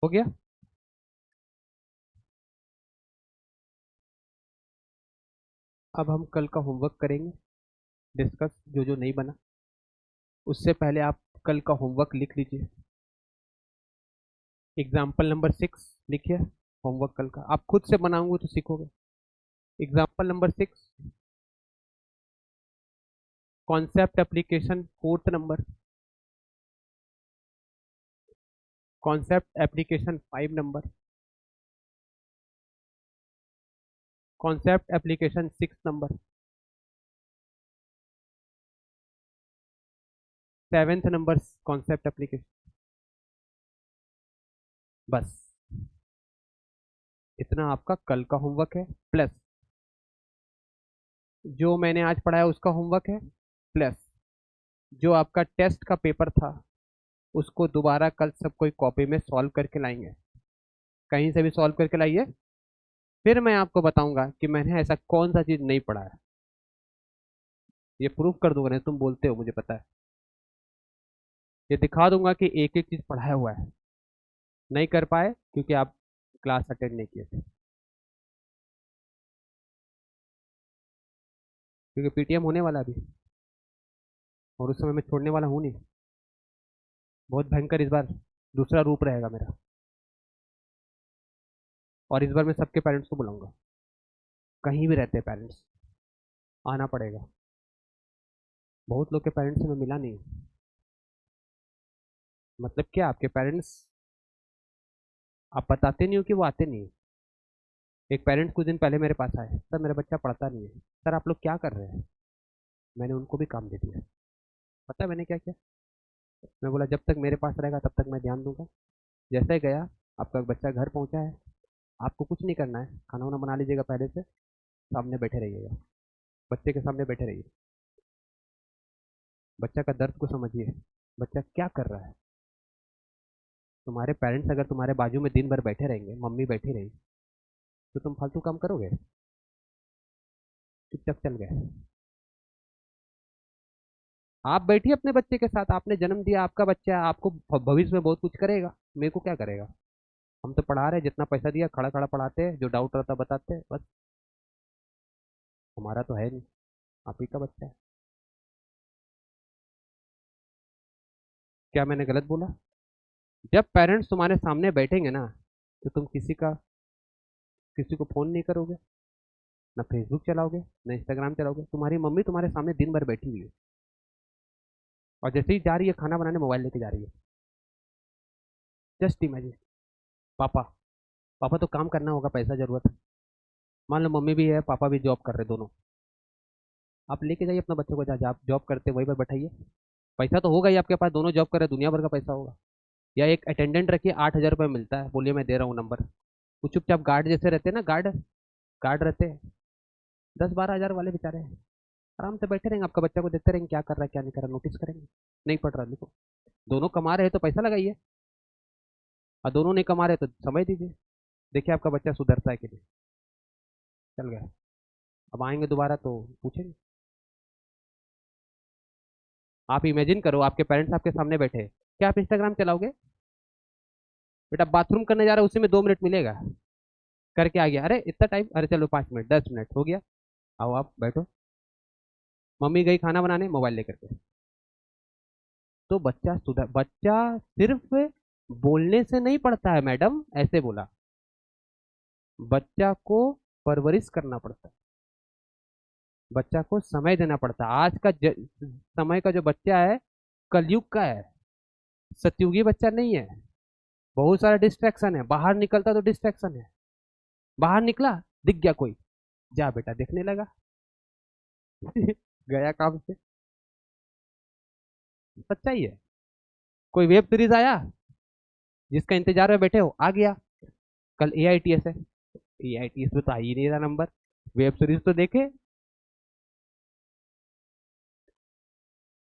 हो गया। अब हम कल का होमवर्क करेंगे, डिस्कस जो जो नहीं बना। उससे पहले आप कल का होमवर्क लिख लीजिए। एग्जाम्पल नंबर 6 लिखिए। होमवर्क कल का आप खुद से बनाओगे तो सीखोगे। Example number 6, concept application 4th number, concept application 5 number, concept application 6 number, 7th number concept application. बस इतना आपका कल का होमवर्क है, प्लस जो मैंने आज पढ़ाया उसका होमवर्क है, प्लस जो आपका टेस्ट का पेपर था उसको दोबारा कल सब कोई कॉपी में सॉल्व करके लाएंगे। कहीं से भी सॉल्व करके लाइए, फिर मैं आपको बताऊंगा कि मैंने ऐसा कौन सा चीज नहीं पढ़ा है। ये प्रूफ कर दूंगा, नहीं तुम बोलते हो मुझे पता है। ये दिखा दूंगा कि एक एक चीज पढ़ाया हुआ है। नहीं कर पाए क्योंकि आप क्लास अटेंड नहीं किए थे, क्योंकि पीटीएम होने वाला अभी, और उस समय मैं छोड़ने वाला हूँ नहीं। बहुत भयंकर इस बार दूसरा रूप रहेगा मेरा, और इस बार मैं सबके पेरेंट्स को बुलाऊंगा। कहीं भी रहते हैं पेरेंट्स, आना पड़ेगा। बहुत लोग के पेरेंट्स से मैं मिला नहीं हूँ। मतलब क्या, आपके पेरेंट्स आप बताते नहीं हो कि वो आते नहीं हो। एक पेरेंट्स कुछ दिन पहले मेरे पास आए, सर मेरा बच्चा पढ़ता नहीं है, सर आप लोग क्या कर रहे हैं। मैंने उनको भी काम दे दिया। पता है मैंने क्या किया, मैं बोला जब तक मेरे पास रहेगा तब तक मैं ध्यान दूंगा। जैसे ही गया, आपका बच्चा घर पहुंचा है, आपको कुछ नहीं करना है, खाना वाना बना लीजिएगा पहले से, सामने बैठे रहिएगा, बच्चे के सामने बैठे रहिए, बच्चा का दर्द को समझिए, बच्चा क्या कर रहा है। तुम्हारे पेरेंट्स अगर तुम्हारे बाजू में दिन भर बैठे रहेंगे, मम्मी बैठी रही, तो तुम फालतू काम करोगे। चुपचाप चल गए। आप बैठिए अपने बच्चे के साथ, आपने जन्म दिया, आपका बच्चा है, आपको भविष्य में बहुत कुछ करेगा, मेरे को क्या करेगा। हम तो पढ़ा रहे, जितना पैसा दिया खड़ा खड़ा पढ़ाते हैं, जो डाउट रहता बताते हैं बस। हमारा तो है नहीं, आप ही का बच्चा है। क्या मैंने गलत बोला। जब पेरेंट्स तुम्हारे सामने बैठेंगे ना, तो तुम किसी को फोन नहीं करोगे, ना फेसबुक चलाओगे, ना इंस्टाग्राम चलाओगे। तुम्हारी मम्मी तुम्हारे सामने दिन भर बैठी हुई है, और जैसे ही जा रही है खाना बनाने, मोबाइल लेके जा रही है। Just imagine. पापा, पापा तो काम करना होगा, पैसा जरूरत है। मान लो मम्मी भी है, पापा भी जॉब कर रहे दोनों। आप लेके जाइए अपना बच्चों को, जहाँ आप जॉब करते वहीं पर बैठाइए। पैसा तो होगा ही आपके पास, दोनों जॉब कर रहे, दुनिया भर का पैसा होगा। या एक अटेंडेंट रखिए, 8,000 रुपये मिलता है, बोलिए मैं दे रहा हूँ नंबर। वो चुपचाप गार्ड जैसे रहते हैं ना, गार्ड गार्ड रहते हैं, 10-12 हज़ार वाले बेचारे हैं, आराम से बैठे रहेंगे, आपका बच्चा को देखते रहेंगे क्या कर रहा है क्या नहीं कर रहा, नोटिस करेंगे। नहीं पढ़ रहा, देखो दोनों कमा रहे हैं तो पैसा लगाइए, और दोनों नहीं कमा रहे तो समझ दीजिए। देखिए आपका बच्चा सुधरता है कि नहीं। चल गया। अब आएंगे दोबारा तो पूछेंगे। आप इमेजिन करो, आपके पेरेंट्स आपके सामने बैठे हैं, क्या आप इंस्टाग्राम चलाओगे। बेटा बाथरूम करने जा रहा है, उसी में 2 मिनट मिलेगा, करके आ गया, अरे इतना टाइम, अरे चलो 5 मिनट 10 मिनट हो गया, आओ आप बैठो। मम्मी गई खाना बनाने, मोबाइल लेकर के। तो बच्चा सिर्फ बोलने से नहीं पढ़ता है मैडम, ऐसे बोला। बच्चा को परवरिश करना पड़ता है, बच्चा को समय देना पड़ता है। आज का समय का जो बच्चा है, कलयुग का है, सतयुगी बच्चा नहीं है। बहुत सारा डिस्ट्रैक्शन है, बाहर निकलता तो डिस्ट्रैक्शन है। बाहर निकला, दिख गया कोई, जा बेटा देखने लगा। गया काम से। सच्चाई है। कोई वेब सीरीज आया, जिसका इंतजार में बैठे हो, आ गया। कल एआईटीएस है, एआईटीएस में तो आ ही नहीं रहा नंबर, वेब सीरीज तो देखे।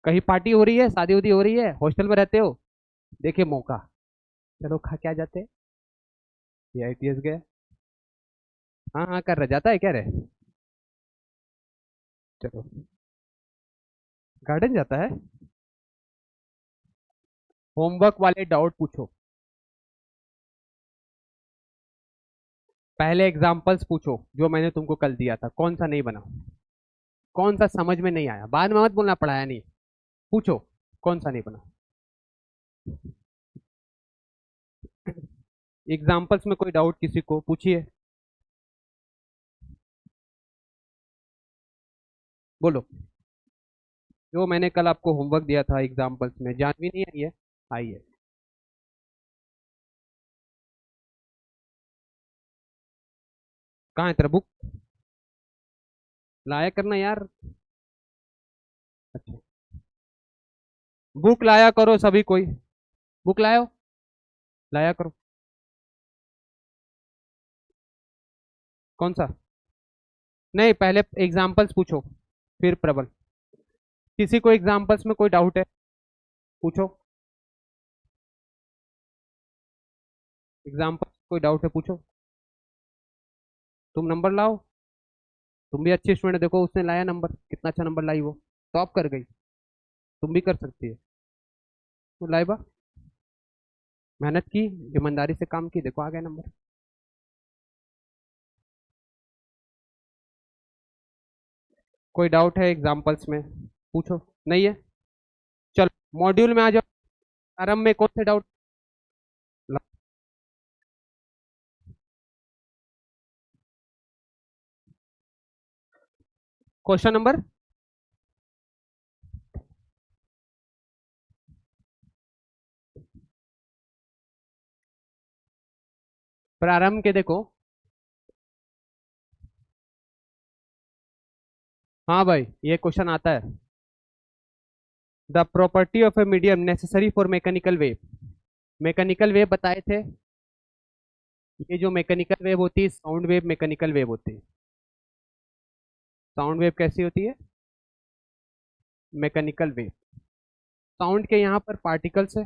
कहीं पार्टी हो रही है, शादी उदी हो रही है, हॉस्टल में रहते हो, देखे मौका, चलो खा के आ जाते। एआईटीएस गए। हाँ हाँ कर रहे, जाता है क्या रे। चलो, गार्डन जाता है। होमवर्क वाले डाउट पूछो। पहले एग्जाम्पल्स पूछो जो मैंने तुमको कल दिया था, कौन सा नहीं बना, कौन सा समझ में नहीं आया, बाद में मत बोलना पढ़ाया नहीं। पूछो कौन सा नहीं बना। एग्जाम्पल्स में कोई डाउट किसी को पूछिए, बोलो। जो मैंने कल आपको होमवर्क दिया था एग्जाम्पल्स में, जानवी नहीं आई है? आई है। कहाँ है तेरा बुक? लाया करना यार। अच्छा, बुक लाया करो सभी कोई, बुक लायो, लाया करो। कौन सा? नहीं, पहले एग्जाम्पल्स पूछो, फिर प्रबल। किसी को एग्जाम्पल्स में कोई डाउट है? पूछो। एग्जाम्पल कोई डाउट है पूछो। तुम नंबर लाओ, तुम भी अच्छी स्टूडेंट, देखो उसने लाया नंबर, कितना अच्छा नंबर लाई, वो टॉप कर गई। तुम भी कर सकती है। वो लाइबा मेहनत की, ईमानदारी से काम की, देखो आ गया नंबर। कोई डाउट है एग्जाम्पल्स में? पूछो। नहीं है? चलो मॉड्यूल में आ जाओ। आरंभ में कौन से डाउट? क्वेश्चन नंबर, प्रारंभ के देखो। हाँ भाई, ये क्वेश्चन आता है। The property of a medium necessary for mechanical wave. Mechanical wave बताए थे। ये जो मैकेनिकल वेव होती है, साउंड वेव मैकेनिकल वेव होती है। साउंड वेव कैसी होती है? Mechanical wave. साउंड के यहाँ पर पार्टिकल्स है।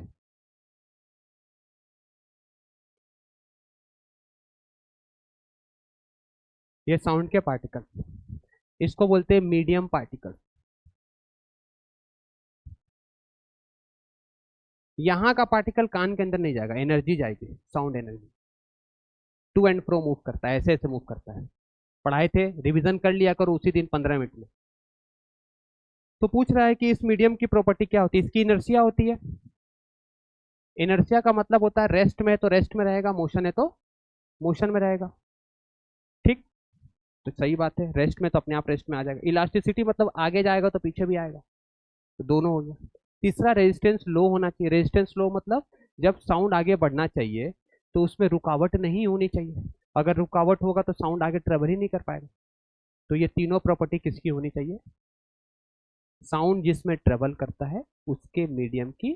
ये साउंड के पार्टिकल, इसको बोलते हैं मीडियम पार्टिकल। यहाँ का पार्टिकल कान के अंदर नहीं जाएगा, एनर्जी जाएगी, sound energy to and fro move करता है, ऐसे ऐसे मूव करता है। पढ़ाए थे, रिवीजन कर लिया करो उसी दिन 15 मिनट में। तो पूछ रहा है कि इस मीडियम की प्रॉपर्टी क्या होती है, इसकी इनर्शिया होती है। इनर्शिया का मतलब होता है रेस्ट में है तो रेस्ट में रहेगा, मोशन है तो मोशन में रहेगा। ठीक, तो सही बात है, रेस्ट में तो अपने आप रेस्ट में आ जाएगा। इलास्टिसिटी मतलब आगे जाएगा तो पीछे भी आएगा, तो दोनों हो गया। तीसरा, रेजिस्टेंस लो होना चाहिए। रेजिस्टेंस लो मतलब जब साउंड आगे बढ़ना चाहिए तो उसमें रुकावट नहीं होनी चाहिए। अगर रुकावट होगा तो साउंड आगे ट्रेवल ही नहीं कर पाएगा। तो ये तीनों प्रॉपर्टी किसकी होनी चाहिए? साउंड जिसमें ट्रेवल करता है उसके मीडियम की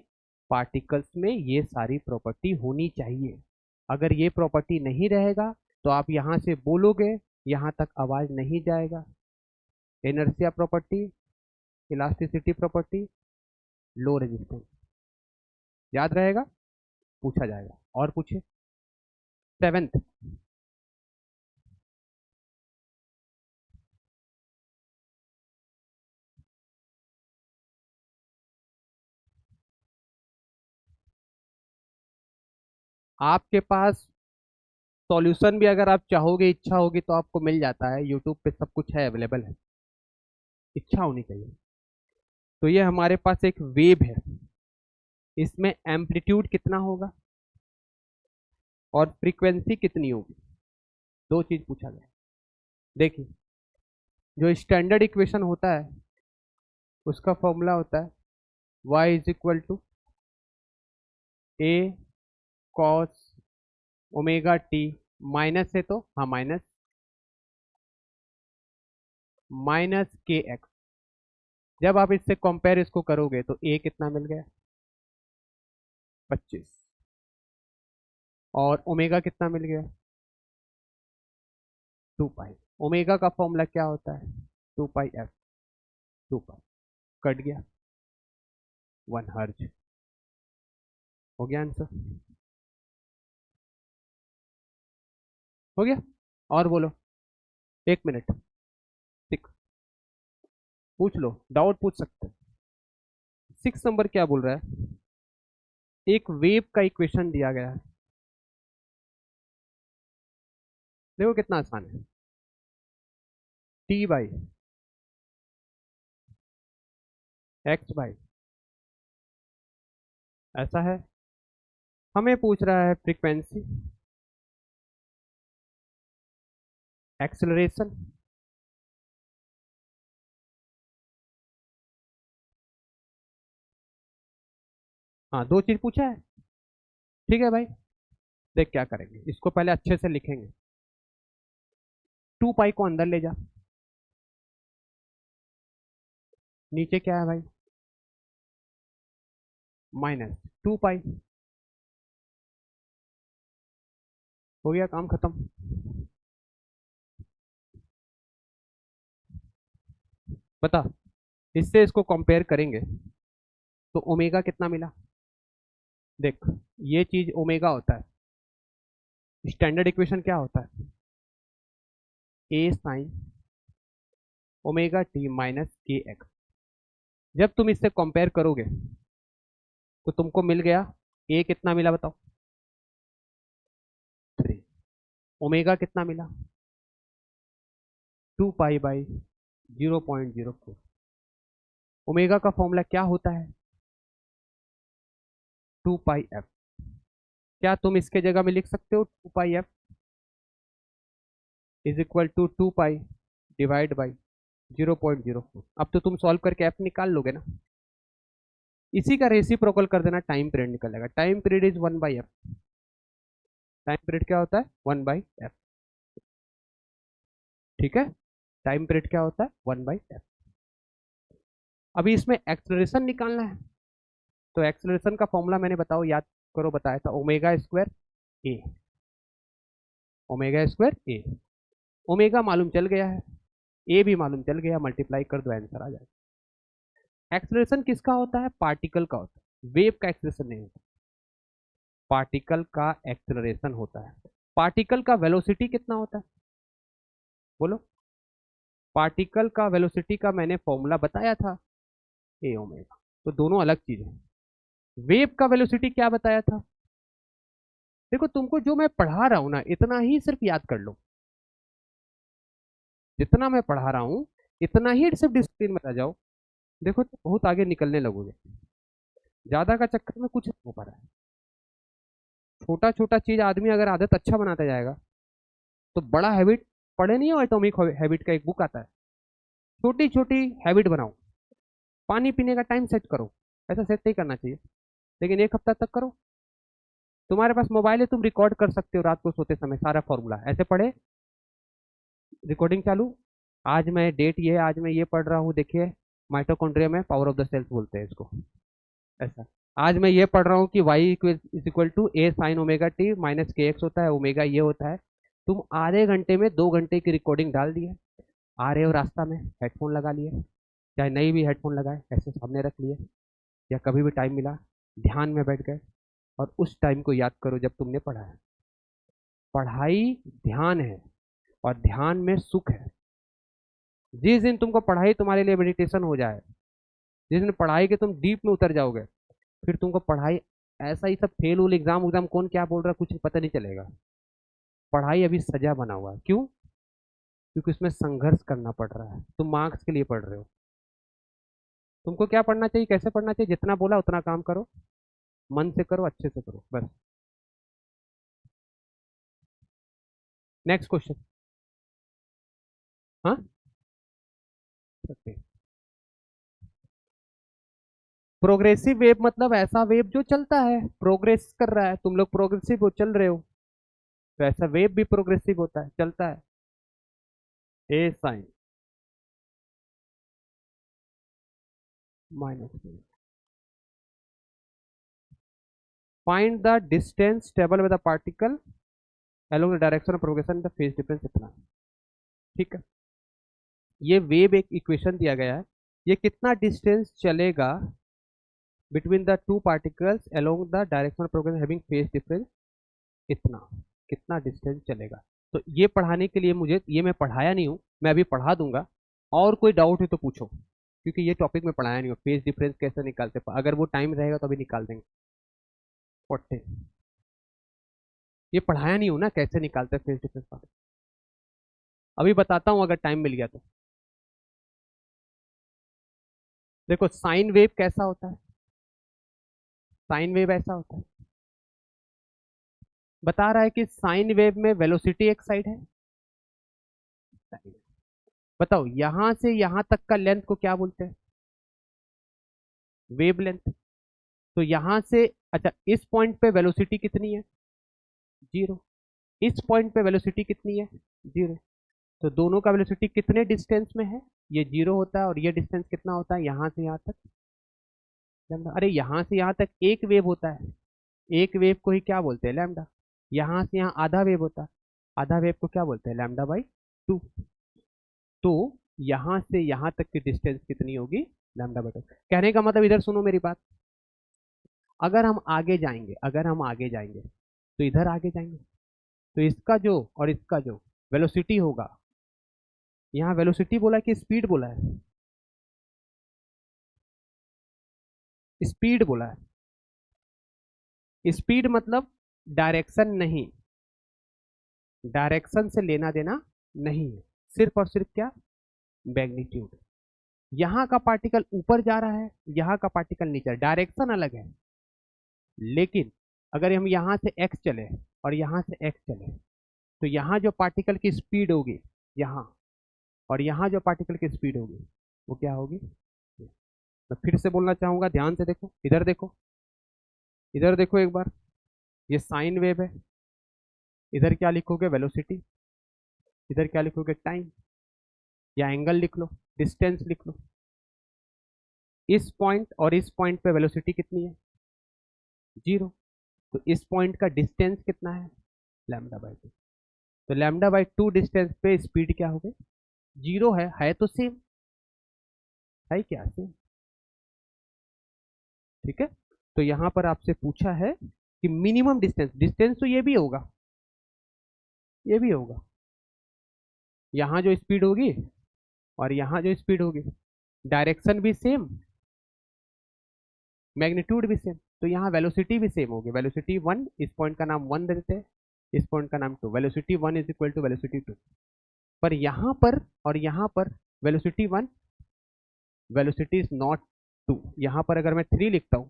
पार्टिकल्स में ये सारी प्रॉपर्टी होनी चाहिए। अगर ये प्रॉपर्टी नहीं रहेगा तो आप यहां से बोलोगे, यहां तक आवाज नहीं जाएगा। Inertia property, elasticity property, low resistance, याद रहेगा, पूछा जाएगा। और पूछे। सेवेंथ, आपके पास सॉल्यूशन भी अगर आप चाहोगे, इच्छा होगी तो आपको मिल जाता है, यूट्यूब पे सब कुछ है, अवेलेबल है। इच्छा होनी चाहिए। तो ये हमारे पास एक वेव है, इसमें एम्पलीट्यूड कितना होगा और फ्रीक्वेंसी कितनी होगी, दो चीज पूछा गया। देखिए, जो स्टैंडर्ड इक्वेशन होता है उसका फॉर्मूला होता है y is equal to A cos omega T, minus है तो हाँ माइनस, माइनस के एक्स। जब आप इससे कंपेयर इसको करोगे तो ए कितना मिल गया? 25। और ओमेगा कितना मिल गया? 2 पाई। ओमेगा का फॉर्मूला क्या होता है? 2 पाई एफ। 2 पाई कट गया, 1 हर्ज। हो गया आंसर? हो गया? और बोलो। 1 मिनट। 6, पूछ लो, डाउट पूछ सकते हो। 6 नंबर क्या बोल रहा है? एक वेव का इक्वेशन दिया गया है। देखो कितना आसान है, टी बाई एक्स बाई, ऐसा है। हमें पूछ रहा है फ्रीक्वेंसी, एक्सेलरेशन, हाँ दो चीज पूछा है। ठीक है भाई, देख क्या करेंगे, इसको पहले अच्छे से लिखेंगे। 2 पाई को अंदर ले जा, नीचे क्या है भाई, -2 पाई, हो गया काम खत्म। बता, इससे इसको कंपेयर करेंगे तो ओमेगा कितना मिला। देख, ये चीज ओमेगा होता है, स्टैंडर्ड इक्वेशन क्या होता है, A sine omega T minus K x. जब तुम इससे कंपेयर करोगे तो तुमको मिल गया, ए कितना मिला बताओ, 3। ओमेगा कितना मिला, 2 पाई/0.04। ओमेगा का फॉर्मूला क्या होता है, 2 पाई एफ। क्या तुम इसके जगह में लिख सकते हो 2 pi F is equal to 2 pi divide by 0.04। अब तो तुम सॉल्व करके एफ निकाल लोगे ना, इसी का रेसिप्रोकल कर देना, टाइम पीरियड निकलेगा। Time period is 1/f। Time period क्या होता है, 1/f। ठीक है, टाइम पीरियड क्या होता है, 1/f। अभी इसमें एक्सेलरेशन निकालना है, तो एक्सेलरेशन का फॉर्मूला मैंने बताओ, याद करो, बताया था, ओमेगा स्क्वायर ए। ओमेगा स्क्वायर ए, ओमेगा मालूम चल गया है, ए भी मालूम चल गया, मल्टीप्लाई कर दो, आंसर आ जाएगा। एक्सेलरेशन किसका होता है, पार्टिकल का होता है, वेव का एक्सेलरेशन नहीं होता, पार्टिकल का एक्सेलरेशन होता है। पार्टिकल का वेलोसिटी कितना होता है, बोलो। पार्टिकल का वेलोसिटी का मैंने फॉर्मूला बताया था, ए ओमेगा। तो दोनों अलग चीज है। वेव का वेलोसिटी क्या बताया था, देखो तुमको जो मैं पढ़ा रहा हूं ना, इतना ही सिर्फ याद कर लो, जितना मैं पढ़ा रहा हूं इतना ही सिर्फ डिसिप्लिन में रह जाओ। देखो तो बहुत आगे निकलने लगोगे। ज्यादा का चक्कर में कुछ नहीं हो पा रहा है। छोटा छोटा चीज आदमी अगर आदत अच्छा बनाता जाएगा तो बड़ा हैबिट, पढ़े नहीं हो एटॉमिक हैबिट का एक बुक आता है, छोटी छोटी हैबिट बनाओ। पानी पीने का टाइम सेट करो, ऐसा सेट नहीं करना चाहिए, लेकिन एक हफ्ता तक करो। तुम्हारे पास मोबाइल है, तुम रिकॉर्ड कर सकते हो रात को सोते समय सारा फॉर्मूला, ऐसे पढ़े, रिकॉर्डिंग चालू। आज मैं डेट ये, आज मैं ये पढ़ रहा हूँ, देखिए माइटोकॉन्ड्रिया में पावर ऑफ द सेल्स बोलते हैं इसको, ऐसा। आज मैं ये पढ़ रहा हूँ कि y is equal to A sine omega T minus K X होता है, ओमेगा ये होता है। तुम आधे घंटे में 2 घंटे की रिकॉर्डिंग डाल दी है। आ रहे हो रास्ता में, हेडफोन लगा लिए, चाहे नहीं भी हेडफोन लगाए, ऐसे सामने रख लिए, या कभी भी टाइम मिला ध्यान में बैठ गए, और उस टाइम को याद करो जब तुमने पढ़ा है। पढ़ाई ध्यान है, और ध्यान में सुख है। जिस दिन तुमको पढ़ाई तुम्हारे लिए मेडिटेशन हो जाए, जिस दिन पढ़ाई के तुम डीप में उतर जाओगे, फिर तुमको पढ़ाई ऐसा ही सब फेल उल एग्जाम उग्जाम कौन क्या बोल रहा है कुछ पता नहीं चलेगा। पढ़ाई अभी सजा बना हुआ है, क्यों, क्योंकि उसमें संघर्ष करना पड़ रहा है। तुम मार्क्स के लिए पढ़ रहे हो। तुमको क्या पढ़ना चाहिए, कैसे पढ़ना चाहिए, जितना बोला उतना काम करो, मन से करो, अच्छे से करो, बस। Next question. हाँ, प्रोग्रेसिव वेव मतलब ऐसा वेव जो चलता है, प्रोग्रेस कर रहा है, तुम लोग प्रोग्रेसिव हो, चल रहे हो, तो ऐसा वेव भी प्रोग्रेसिव होता है, चलता है। A sine minus, find the distance travel with the particle along the direction of progression the phase difference इतना। ठीक है, ये वेव एक इक्वेशन दिया गया है, ये कितना डिस्टेंस चलेगा between the two particles along the direction of progression having phase difference इतना, कितना डिस्टेंस चलेगा। तो ये पढ़ाने के लिए मुझे, ये मैं पढ़ाया नहीं हूँ, मैं अभी पढ़ा दूंगा, और कोई डाउट है तो पूछो, क्योंकि ये टॉपिक में पढ़ाया नहीं हूँ, फेज डिफरेंस कैसे निकालते, अगर वो टाइम रहेगा तो अभी निकाल देंगे। 40, ये पढ़ाया नहीं हूँ ना कैसे निकालते फेज डिफरेंस। अभी बताता हूं अगर टाइम मिल गया तो। देखो साइन वेव कैसा होता है, साइन वेव ऐसा होता है, बता रहा है कि साइन वेव में वेलोसिटी एक साइड है। बताओ यहां से यहां तक का लेंथ को क्या बोलते हैं, वेव लेंथ। तो यहां से, अच्छा इस पॉइंट पे वेलोसिटी कितनी है, जीरो। इस पॉइंट पे वेलोसिटी कितनी है, जीरो। तो दोनों का वेलोसिटी कितने डिस्टेंस में है, ये जीरो होता है, और ये डिस्टेंस कितना होता है यहां से यहां तक, लैम्डा। अरे यहां से यहां तक एक वेव होता है, एक वेव को ही क्या बोलते हैं, लैम्डा। यहां से यहां आधा वेव होता है, आधा वेव को क्या बोलते हैं, लैम्डा बाई टू। तो यहां से यहां तक की डिस्टेंस कितनी होगी, लैम्डा बाई टू। कहने का मतलब, इधर सुनो मेरी बात, अगर हम आगे जाएंगे, अगर हम आगे जाएंगे तो इधर आगे जाएंगे, तो इसका जो और इसका जो वेलोसिटी होगा, यहाँ वेलोसिटी बोला कि स्पीड बोला है, स्पीड बोला है। स्पीड मतलब डायरेक्शन नहीं, डायरेक्शन से लेना देना नहीं है, सिर्फ और सिर्फ क्या, मैग्नीट्यूड। यहाँ का पार्टिकल ऊपर जा रहा है, यहाँ का पार्टिकल नीचे, डायरेक्शन अलग है। लेकिन अगर हम यहाँ से x चले और यहाँ से x चले, तो यहाँ जो पार्टिकल की स्पीड होगी यहाँ, और यहाँ जो पार्टिकल की स्पीड होगी वो क्या होगी। मैं फिर से बोलना चाहूंगा, ध्यान से देखो, इधर देखो, इधर देखो एक बार, ये साइन वेव है, इधर क्या लिखोगे, वेलोसिटी, इधर क्या लिखोगे, टाइम, या एंगल लिख लो, डिस्टेंस लिख लो। इस पॉइंट और इस पॉइंट पे वेलोसिटी कितनी है, जीरो। तो इस पॉइंट का डिस्टेंस कितना है, लैम्डा बाई टू। तो लैम्डा बाई टू डिस्टेंस पे स्पीड क्या हो गई, जीरो है तो सेम, है क्या सेम, ठीक है। तो यहां पर आपसे पूछा है कि मिनिमम डिस्टेंस, डिस्टेंस तो ये भी होगा, ये भी होगा, यहाँ जो स्पीड होगी और यहाँ जो स्पीड होगी, डायरेक्शन भी सेम, मैग्नीट्यूड भी सेम, तो यहाँ वेलोसिटी भी सेम होगी, वेलोसिटी वन, इस पॉइंट का नाम वन दे देते हैं, इस पॉइंट का नाम two, velocity one is equal to velocity two. पर यहाँ पर और यहाँ पर velocity one, velocity is not two, यहाँ पर अगर मैं थ्री लिखता हूँ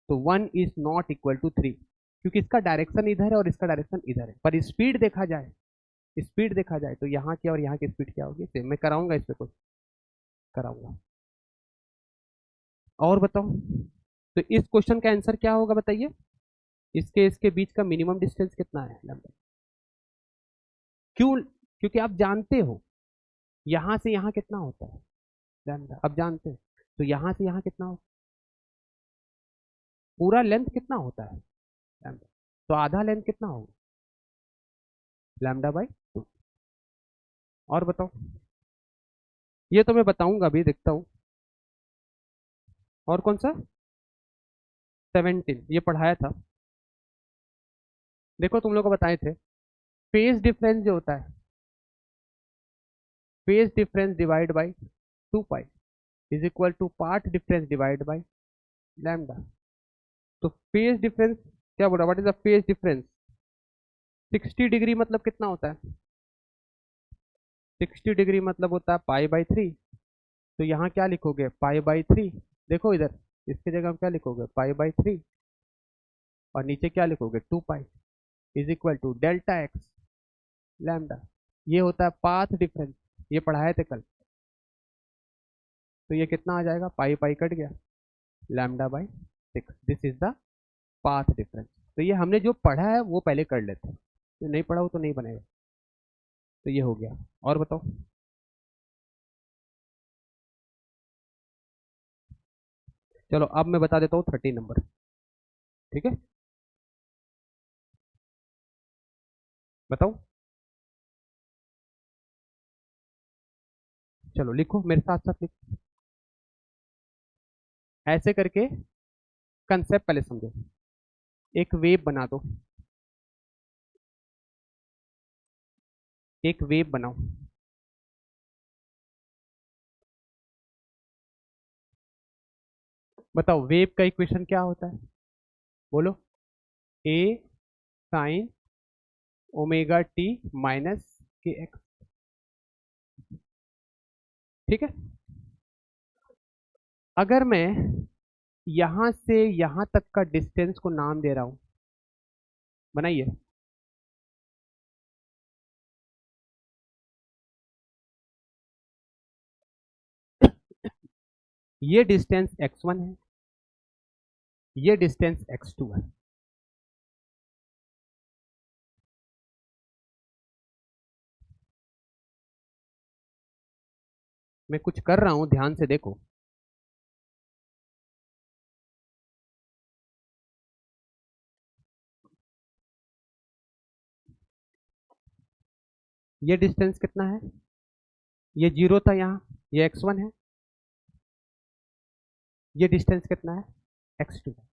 तो one is not equal to three, क्योंकि इसका डायरेक्शन इधर है और इसका डायरेक्शन इधर है। पर स्पीड देखा जाए, स्पीड देखा जाए तो यहाँ की और यहाँ की स्पीड क्या होगी, सेम। मैं कराऊंगा इस पे कुछ, कराऊंगा। और बताओ, तो इस क्वेश्चन का आंसर क्या होगा बताइए, इसके बीच का मिनिमम डिस्टेंस कितना है, लैम्डा। क्यों, क्योंकि आप जानते हो यहां से यहां कितना होता है, लैम्डा, अब जानते हैं। तो यहां से यहां कितना हो, पूरा लेंथ कितना होता है, लैम्डा। तो आधा लेंथ कितना होगा, लैम्डा बाई टू। और बताओ, ये तो मैं बताऊंगा अभी, देखता हूँ। और कौन सा, 17 ये पढ़ाया था, देखो तुम लोग को बताए थे, फेज डिफरेंस जो होता है, phase difference divide by two pi is equal to path difference divide by lambda. तो फेज डिफरेंस क्या बोला, what is the phase difference, 60 degree मतलब कितना होता है, 60 डिग्री मतलब होता है पाई बाई थ्री। तो यहाँ क्या लिखोगे, पाई बाई थ्री, देखो इधर, इसकी जगह हम क्या लिखोगे, पाई बाई थ्री, और नीचे क्या लिखोगे, two pi is equal to delta X lambda. ये होता है पाथ डिफरेंस, ये पढ़ाए थे कल। तो ये कितना आ जाएगा, पाई पाई कट गया, lambda by six, this is the path difference. तो ये हमने जो पढ़ा है वो पहले कर लेते हैं, जो नहीं पढ़ा हो तो नहीं बनेगा। तो ये हो गया। और बताओ, चलो अब मैं बता देता हूँ 13 नंबर, ठीक है, बताओ। चलो लिखो मेरे साथ साथ लिखो, ऐसे करके कंसेप्ट पहले समझो। एक वेव बना दो, एक वेव बनाओ, बताओ वेव का इक्वेशन क्या होता है, बोलो, ए sine omega T minus K x. ठीक है। अगर मैं यहां से यहां तक का डिस्टेंस को नाम दे रहा हूं, बनाइए। ये डिस्टेंस x1 है, ये डिस्टेंस x2 है। मैं कुछ कर रहा हूं, ध्यान से देखो। ये डिस्टेंस कितना है, ये 0 था यहां, ये x1 है। ये डिस्टेंस कितना है, x2 है।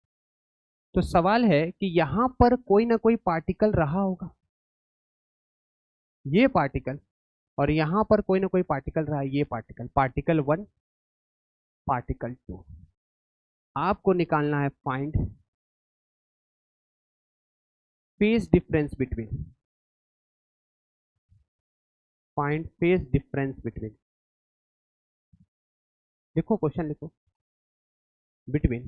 तो सवाल है कि यहां पर कोई ना कोई पार्टिकल रहा होगा, ये पार्टिकल, और यहां पर कोई ना कोई पार्टिकल रहा है, ये पार्टिकल, पार्टिकल 1, पार्टिकल 2। आपको निकालना है find phase difference between, find phase difference between, लिखो क्वेश्चन लिखो, बिटवीन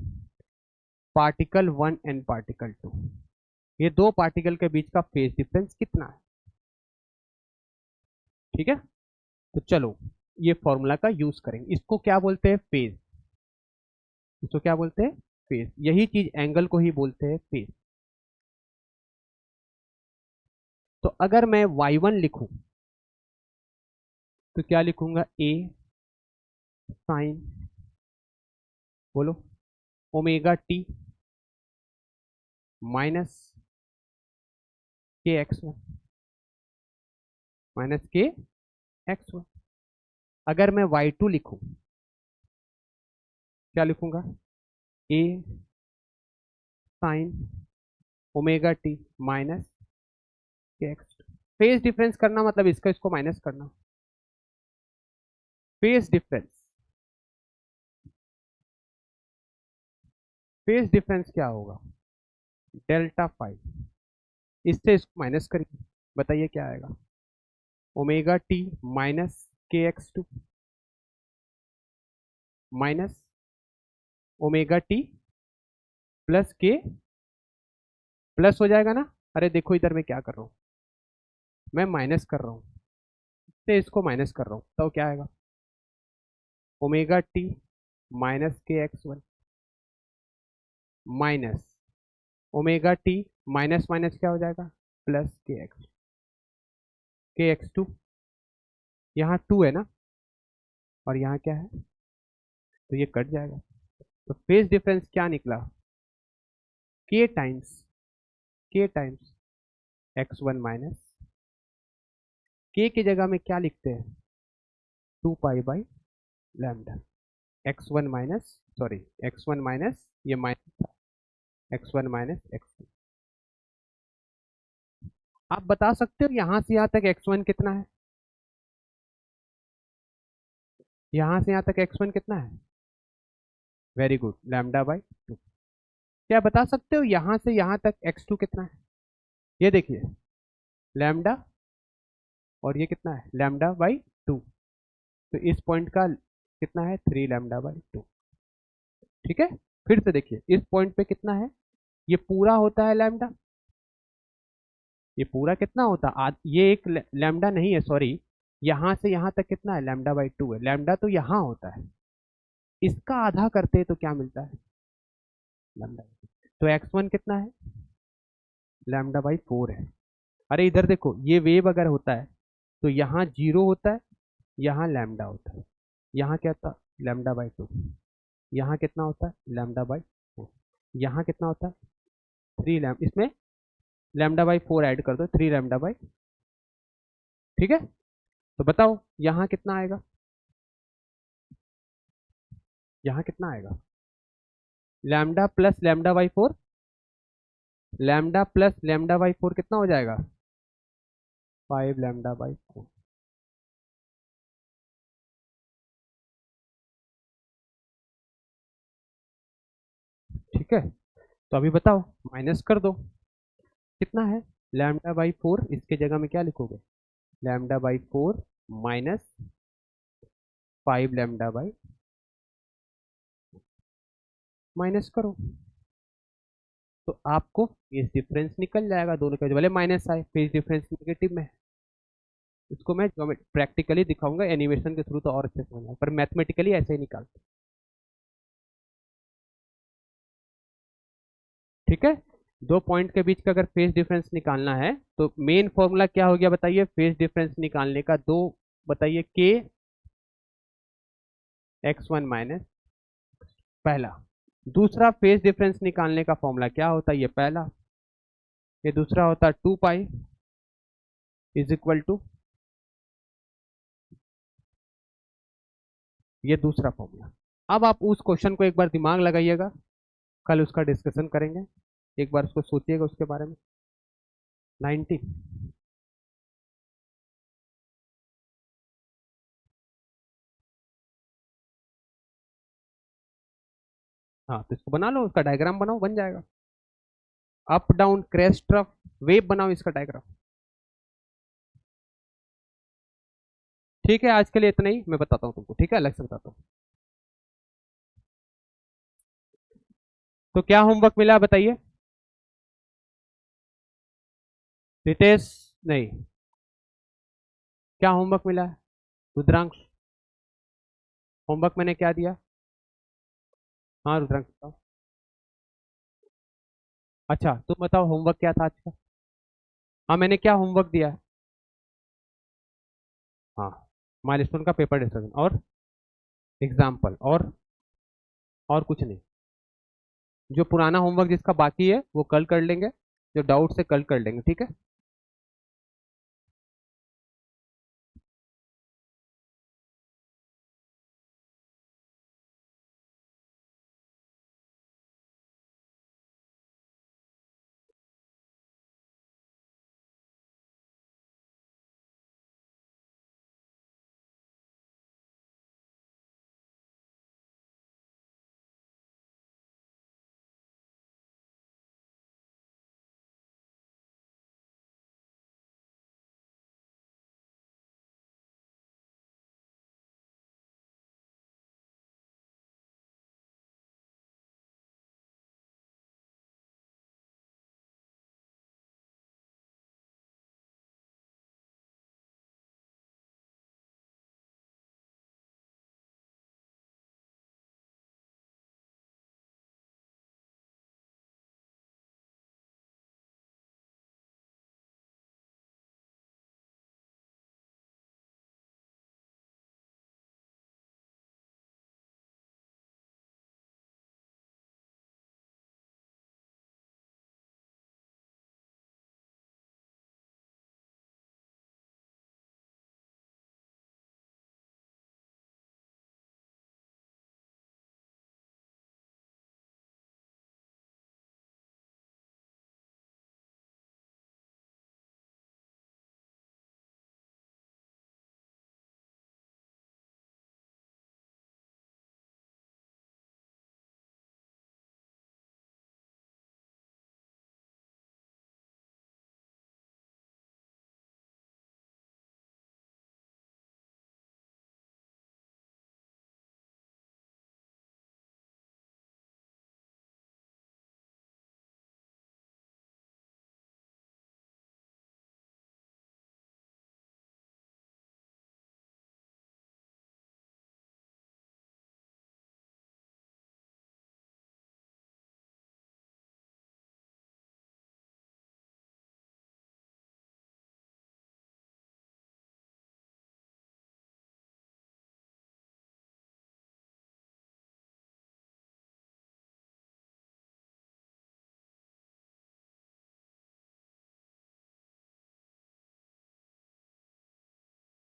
पार्टिकल 1 एंड पार्टिकल 2। ये दो पार्टिकल के बीच का फेज डिफरेंस कितना है। ठीक है, तो चलो ये फॉर्मूला का यूज करेंगे। इसको क्या बोलते हैं, फेज। इसको क्या बोलते हैं, फेज। यही चीज एंगल को ही बोलते हैं फेज। तो अगर मैं y1 लिखूं तो क्या लिखूंगा, a साइन, बोलो, ओमेगा टी माइनस के x1, माइनस के x1। अगर मैं y2 लिखूं, क्या लिखूंगा, a sign omega T minus के x2। फेज डिफरेंस करना मतलब इसका इसको माइनस करना। फेज डिफरेंस, फेज डिफरेंस क्या होगा, डेल्टा फाइव। इससे इसको माइनस करिए, बताइए क्या आएगा, ओमेगा टी माइनस के x2 minus omega T plus के, प्लस हो जाएगा ना। अरे देखो इधर मैं क्या कर रहा हूं, मैं माइनस कर रहा हूं, इससे इसको माइनस कर रहा हूं, तो क्या आएगा, ओमेगा टी माइनस के x1 minus omega T, minus minus क्या हो जाएगा, प्लस के एक्स टू। यहाँ 2 है ना, और यहाँ क्या है, तो ये कट जाएगा। तो फेज डिफरेंस क्या निकला, के टाइम्स, के टाइम्स x1 माइनस, के की जगह में क्या लिखते हैं, 2 pi by lambda, x1 minus, sorry x1 minus, ये माइनस x1 माइनस x2। आप बता सकते हो यहां से यहां तक x1 कितना है, यहां से यहां तक x1 कितना है, वेरी गुड, लैम्डा बाई 2। क्या बता सकते हो यहां से यहां तक x2 कितना है, ये देखिए लैम्डा, और ये कितना है, लैम्डा बाई 2। तो इस पॉइंट का कितना है, 3 लैम्डा बाई 2। ठीक है, फिर से देखिए इस पॉइंट पे कितना है, ये पूरा होता है लैम्डा, ये पूरा कितना होता है, ये एक लैम्डा नहीं है, सॉरी, यहां से यहां तक कितना है, लैम्डा बाई 2 है। लैम्डा तो यहां होता है, इसका आधा करते हैं तो क्या मिलता है, लैम्डा। तो x1 कितना है, लैम्डा बाई 4 है। अरे इधर देखो, ये वेव अगर होता है तो यहाँ 0 होता है, यहाँ लैम्डा होता है, यहाँ क्या होता है, लैम्डा बाई 2, यहाँ कितना होता है, लैम्डा बाई 4, यहाँ कितना होता है, 3 लैम्डा, इसमें लैम्डा बाई 4 ऐड कर दो, 3 लैम्डा बाई। ठीक है, तो बताओ यहाँ कितना आएगा, यहाँ कितना आएगा, lambda plus lambda by 4, lambda plus lambda by 4 कितना हो जाएगा, 5 लैम्डा बाई 4। ठीक है, तो अभी बताओ, माइनस कर दो, कितना है, लैम्डा बाई 4, इसके जगह में क्या लिखोगे, lambda by 4 minus 5 lambda by minus करो, तो आपको फेज डिफरेंस निकल जाएगा दोनों के, भले माइनस आए, फेज डिफरेंस नेगेटिव में है। इसको मैं प्रैक्टिकली दिखाऊंगा एनिमेशन के थ्रू तो और अच्छे समझ, पर मैथमेटिकली ऐसे ही निकालते। ठीक है, दो पॉइंट के बीच का अगर फेज डिफरेंस निकालना है तो मेन फॉर्मूला क्या हो गया बताइए, फेज डिफरेंस निकालने का दो, बताइए, के x1 माइनस पहला, दूसरा फेज डिफरेंस निकालने का फॉर्मूला क्या होता है, ये पहला, ये दूसरा होता है 2 पाई इज इक्वल टू, ये दूसरा फॉर्मूला। अब आप उस क्वेश्चन को एक बार दिमाग लगाइएगा, कल उसका डिस्कशन करेंगे, एक बार उसको सोचिएगा उसके बारे में। 19, हाँ तो इसको बना लो, उसका डायग्राम बनाओ, बन जाएगा। Up down crest trough wave बनाओ इसका डायग्राम। ठीक है, आज के लिए इतना ही, मैं बताता हूँ तुमको, ठीक है, अलग से बताता हूँ। तो क्या होमवर्क मिला बताइए, रितेश, नहीं, क्या होमवर्क मिला है, रुद्रांश, होमवर्क मैंने क्या दिया, हाँ रुद्रांश बताओ। अच्छा तुम बताओ होमवर्क क्या था आज का। हाँ मैंने क्या होमवर्क दिया है, हाँ माइलस्टोन का पेपर डिस्कशन और एग्जाम्पल, और कुछ नहीं। जो पुराना होमवर्क जिसका बाकी है वो कल कर लेंगे, जो डाउट से कल कर लेंगे, ठीक है।